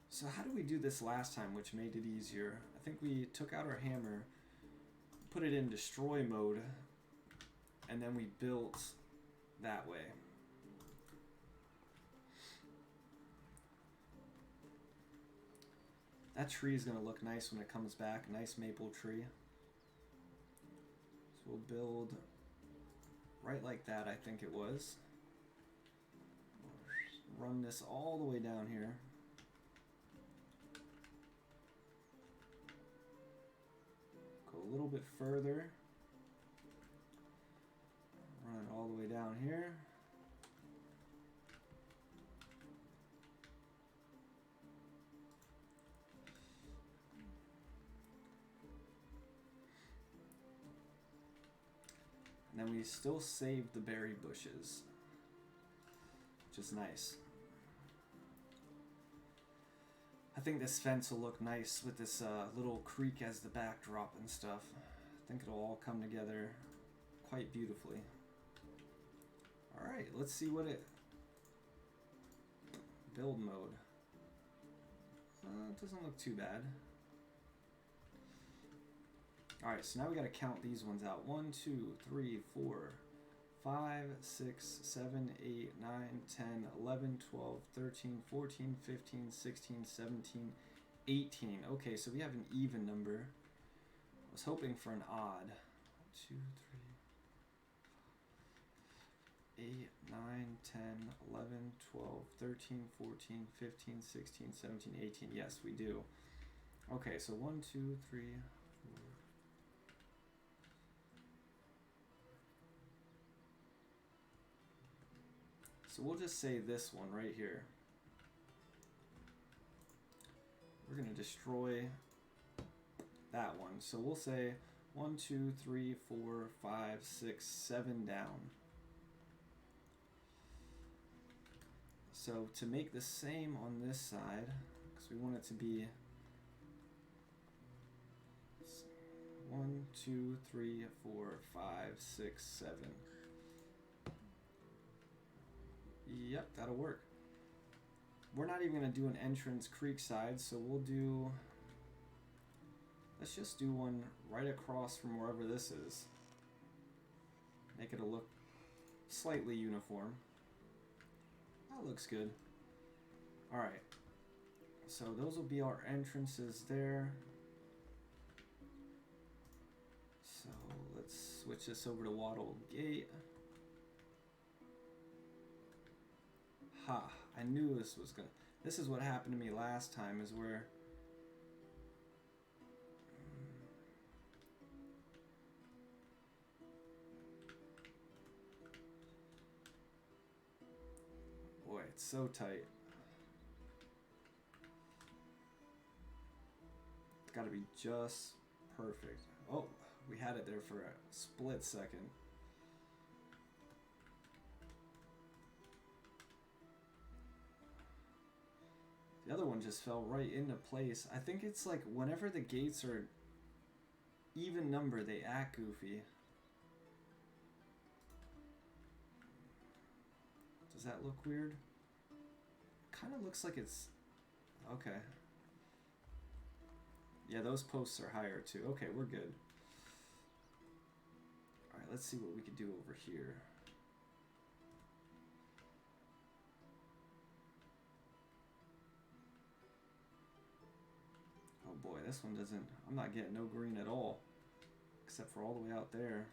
So how did we do this last time, which made it easier? I think we took out our hammer, put it in destroy mode, and then we built that way. That tree is going to look nice when it comes back. Nice maple tree. So we'll build right like that, I think it was. Run this all the way down here. Go a little bit further. Run it all the way down here. And then we still saved the berry bushes, which is nice. I think this fence will look nice with this little creek as the backdrop and stuff. I think it'll all come together quite beautifully. Alright, let's see what it... Build mode. It doesn't look too bad. Alright, so now we gotta count these ones out. 1, 2, 3, 4, 5, 6, 7, 8, 9, 10, 11, 12, 13, 14, 15, 16, 17, 18. Okay, so we have an even number. I was hoping for an odd. 2, 3, 8, 9, 10, 11, 12, 13, 14, 15, 16, 17, 18. Yes, we do. Okay, so 1, 2, 3, 4. So we'll just say this one right here. We're going to destroy that one. So we'll say 1, 2, 3, 4, 5, 6, 7 down. So to make the same on this side, because we want it to be 1, 2, 3, 4, 5, 6, 7. Yep, that'll work. We're not even going to do an entrance creek side, so we'll do... Let's just do one right across from wherever this is. Make it a look slightly uniform. That looks good. Alright. So those will be our entrances there. So let's switch this over to Wattle Gate. Ha, I knew this was gonna... This is what happened to me last time, is where... Boy, it's so tight. It's gotta be just perfect. Oh, we had it there for a split second. The other one just fell right into place. I think it's like whenever the gates are even number, they act goofy. Does that look weird? Kind of looks like it's... Okay. Yeah, those posts are higher too. Okay, we're good. Alright, let's see what we could do over here. Oh boy, this one doesn't... I'm not getting no green at all. Except for all the way out there.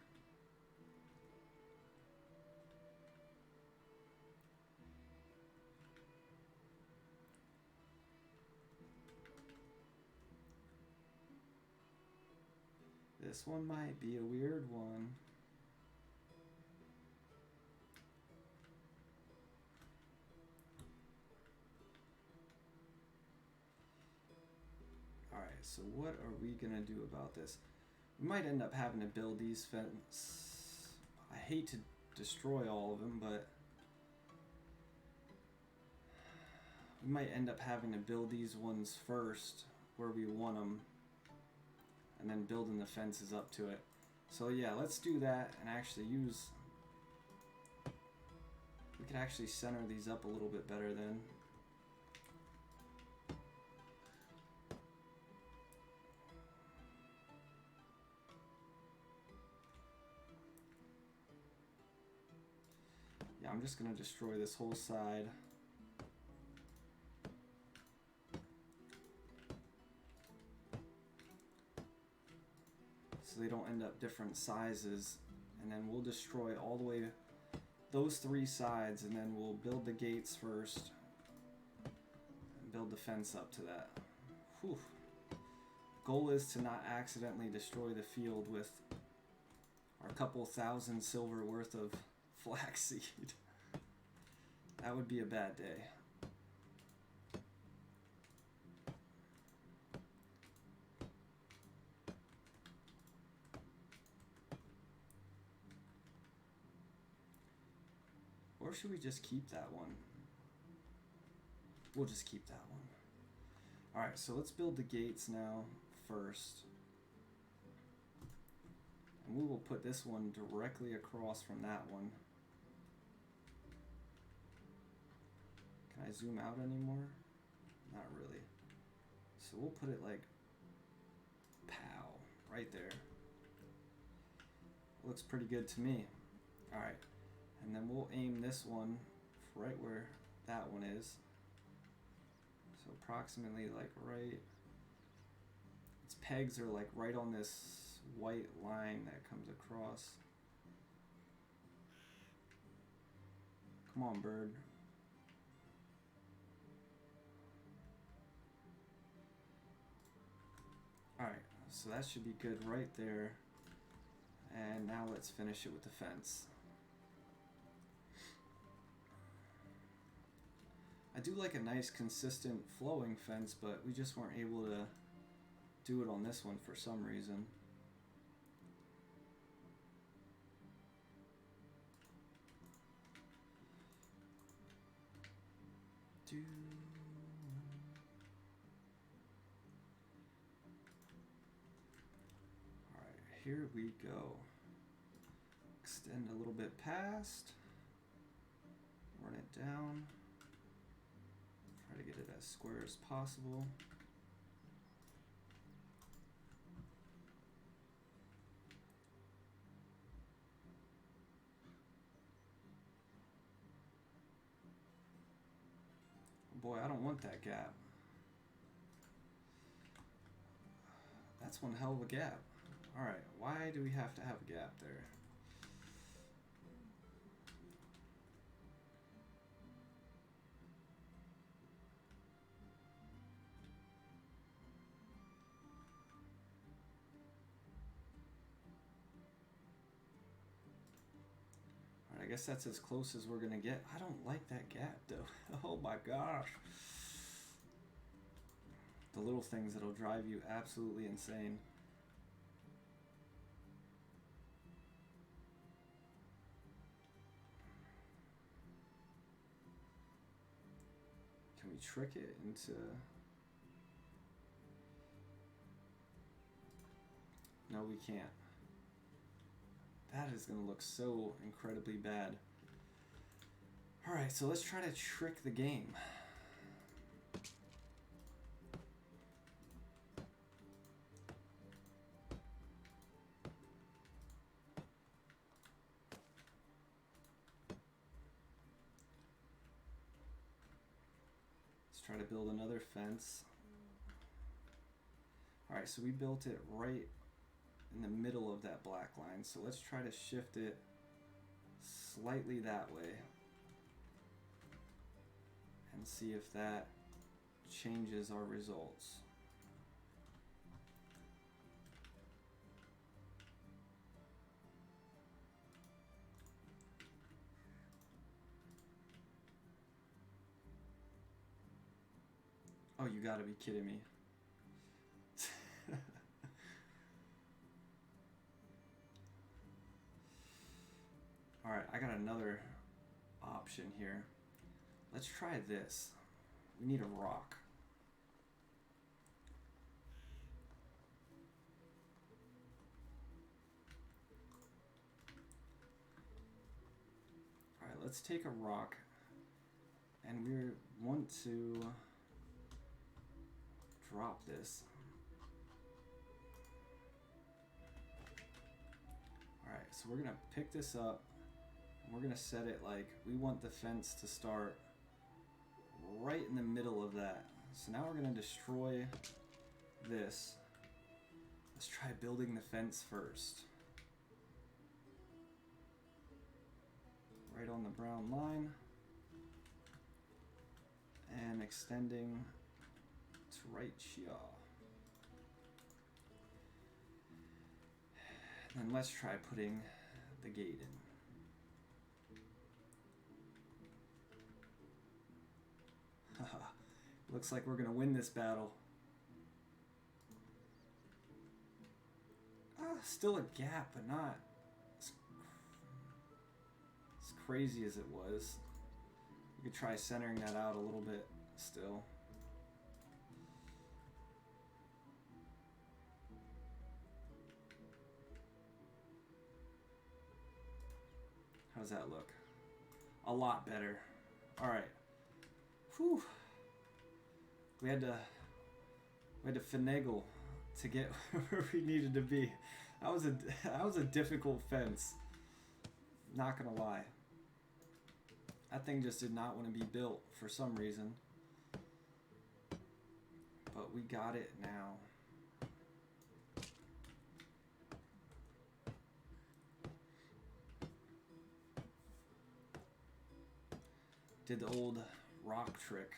This one might be a weird one. Alright, so what are we gonna do about this? We might end up having to build these fences. I hate to destroy all of them, but we might end up having to build these ones first where we want them, and then building the fences up to it. So yeah, let's do that and actually use... We could actually center these up a little bit better then. Yeah, I'm just gonna destroy this whole side. So they don't end up different sizes, and then we'll destroy all the way those three sides, and then we'll build the gates first and build the fence up to that. Whew. Goal is to not accidentally destroy the field with our couple thousand silver worth of flaxseed. That would be a bad day. Or should we just keep that one? We'll just keep that one. Alright, so let's build the gates now first. And we will put this one directly across from that one. Can I zoom out anymore? Not really. So we'll put it like, pow, right there. Looks pretty good to me. Alright. And then we'll aim this one right where that one is. So approximately like right, its pegs are like right on this white line that comes across. Come on, bird. Alright, so that should be good right there. And now let's finish it with the fence. I do like a nice consistent flowing fence, but we just weren't able to do it on this one for some reason. Alright, here we go. Extend a little bit past. Run it down. Try to get it as square as possible. Boy, I don't want that gap. That's one hell of a gap. Alright, why do we have to have a gap there? I guess that's as close as we're gonna get. I don't like that gap though. Oh my gosh. The little things that'll drive you absolutely insane. Can we trick it into... No, we can't. That is going to look so incredibly bad. Alright, so let's try to trick the game. try to build another fence. Alright, so we built it right in the middle of that black line. So let's try to shift it slightly that way. And see if that changes our results. Oh, you gotta be kidding me. Alright, I got another option here. Let's try this. We need a rock. Alright, let's take a rock. And we want to drop this. Alright, so we're gonna pick this up. And we're gonna set it like we want the fence to start right in the middle of that. So now we're gonna destroy this. Let's try building the fence first. Right on the brown line. And extending to right here. And let's try putting the gate in. Looks like we're gonna win this battle. Still a gap, but not as crazy as it was. You could try centering that out a little bit still. How does that look? A lot better. Alright. Whew. We had to finagle to get where we needed to be. That was a difficult fence. Not gonna lie. That thing just did not want to be built for some reason. But we got it now. Did the old rock trick.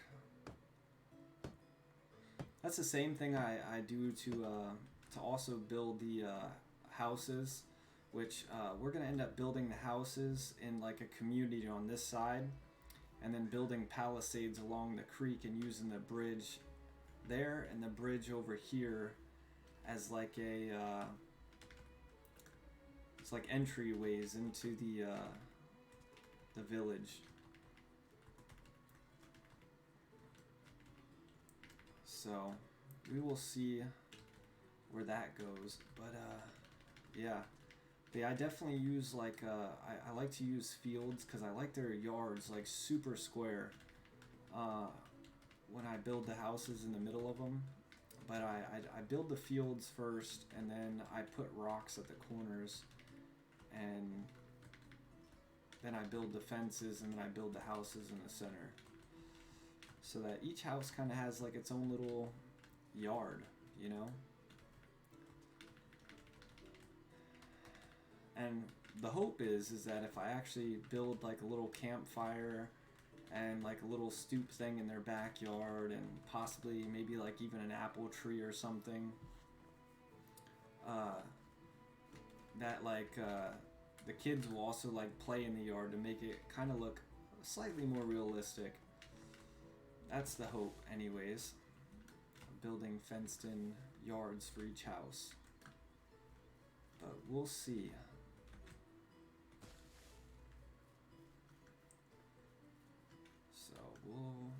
That's the same thing I do to also build the houses, which we're gonna end up building the houses in like a community on this side, and then building palisades along the creek and using the bridge there and the bridge over here as like a it's like entryways into the village. So we will see where that goes, but yeah, I definitely use like I like to use fields because I like their yards like super square when I build the houses in the middle of them. But I build the fields first, and then I put rocks at the corners, and then I build the fences, and then I build the houses in the center. So that each house kind of has like its own little yard, you know? And the hope is that if I actually build like a little campfire and like a little stoop thing in their backyard, and possibly maybe like even an apple tree or something, that like the kids will also like play in the yard to make it kind of look slightly more realistic. That's the hope anyways. Building fenced in yards for each house. But we'll see. So we'll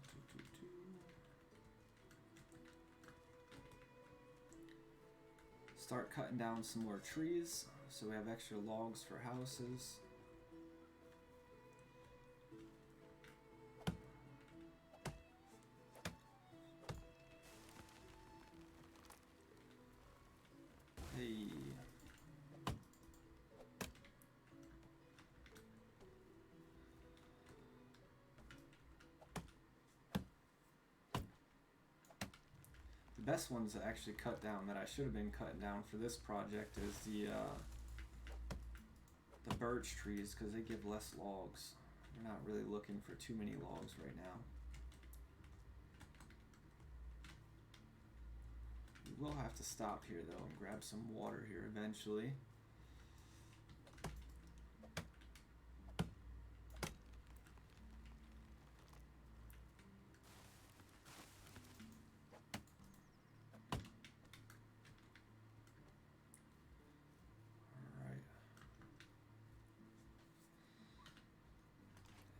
start cutting down some more trees so we have extra logs for houses. Hey. best ones to actually cut down that I should have been cutting down for this project is the birch trees, because they give less logs. We're not really looking for too many logs right now. We will have to stop here though and grab some water here eventually.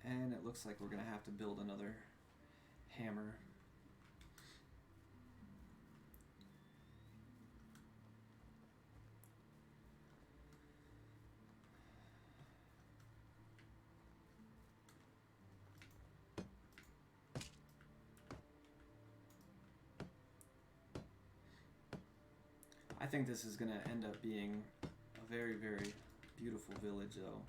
And it looks like we're gonna have to build another hammer. I think this is gonna end up being a very, very beautiful village though.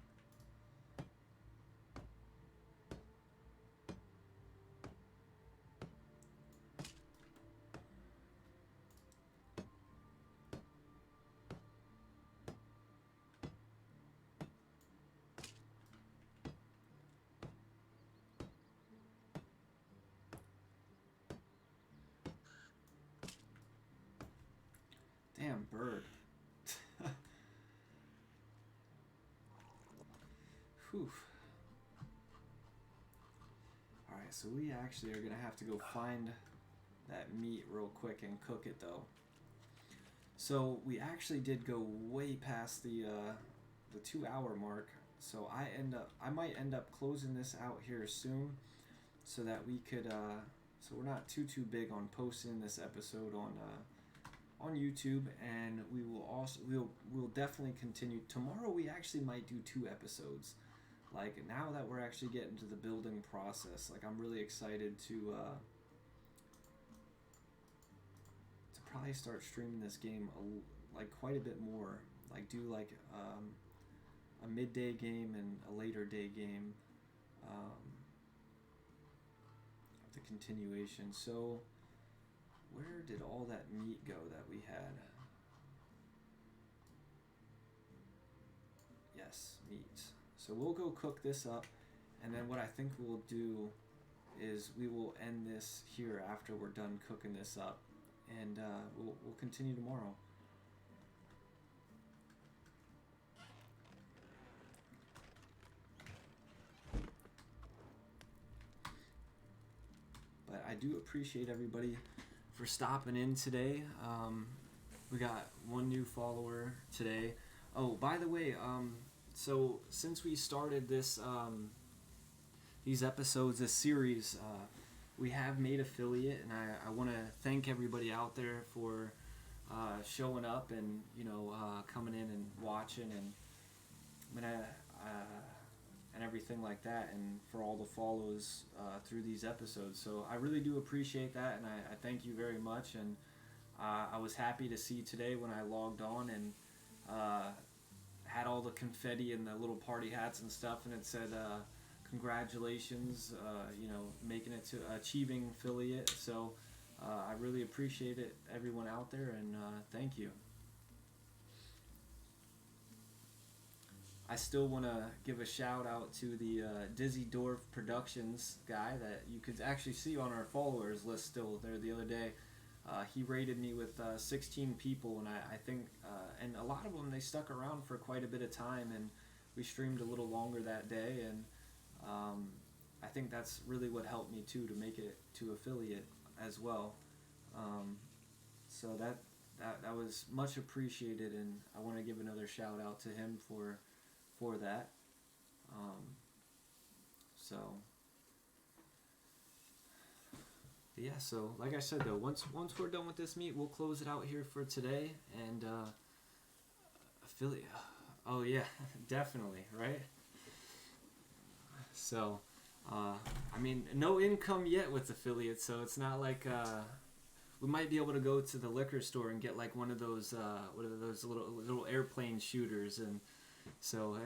Damn bird. Whew. Alright, so we actually are gonna have to go find that meat real quick and cook it though. So we actually did go way past the 2-hour mark. So I might end up closing this out here soon, so that we could so we're not too big on posting this episode on YouTube, and we will also we'll definitely continue. Tomorrow we actually might do 2 episodes. Like, now that we're actually getting to the building process, like, I'm really excited to probably start streaming this game like quite a bit more. Like, do like a midday game and a later day game of the continuation. So where did all that meat go that we had? Yes, meat. So we'll go cook this up, and then what I think we'll do is we will end this here after we're done cooking this up, and we'll continue tomorrow. But I do appreciate everybody for stopping in today. We got 1 new follower today. Oh, by the way, so since we started this these episodes, this series, we have made affiliate, and I want to thank everybody out there for showing up and coming in and watching and everything like that, and for all the follows through these episodes. So I really do appreciate that, and I thank you very much. And I was happy to see today when I logged on and had all the confetti and the little party hats and stuff, and it said congratulations, making it to achieving affiliate. So I really appreciate it, everyone out there, and thank you. I still want to give a shout out to the Dizzy Dorf Productions guy that you could actually see on our followers list still there the other day. He rated me with 16 people, and I think, and a lot of them, they stuck around for quite a bit of time, and we streamed a little longer that day, and I think that's really what helped me too to make it to affiliate as well. So that was much appreciated, and I want to give another shout out to him for that. Yeah, so like I said though, once we're done with this meet, we'll close it out here for today, and affiliate. Oh yeah, definitely, right? So I mean, no income yet with affiliates, so it's not like we might be able to go to the liquor store and get like one of those what are those little airplane shooters, and so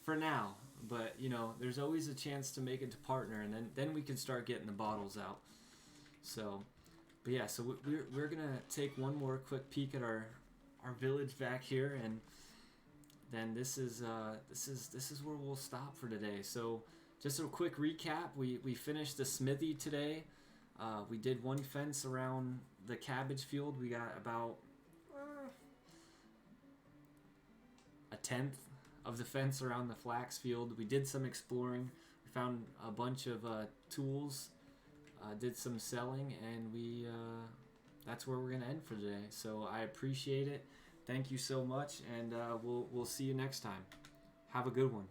for now, but there's always a chance to make it to partner, and then we can start getting the bottles out. So But yeah, so we're gonna take one more quick peek at our village back here, and then this is where we'll stop for today. So just a quick recap: we finished the smithy today. We did one fence around the cabbage field. We got about a tenth of the fence around the flax field. We did some exploring. We found a bunch of tools. Did some selling, and that's where we're gonna end for today. So I appreciate it. Thank you so much, and we'll see you next time. Have a good one.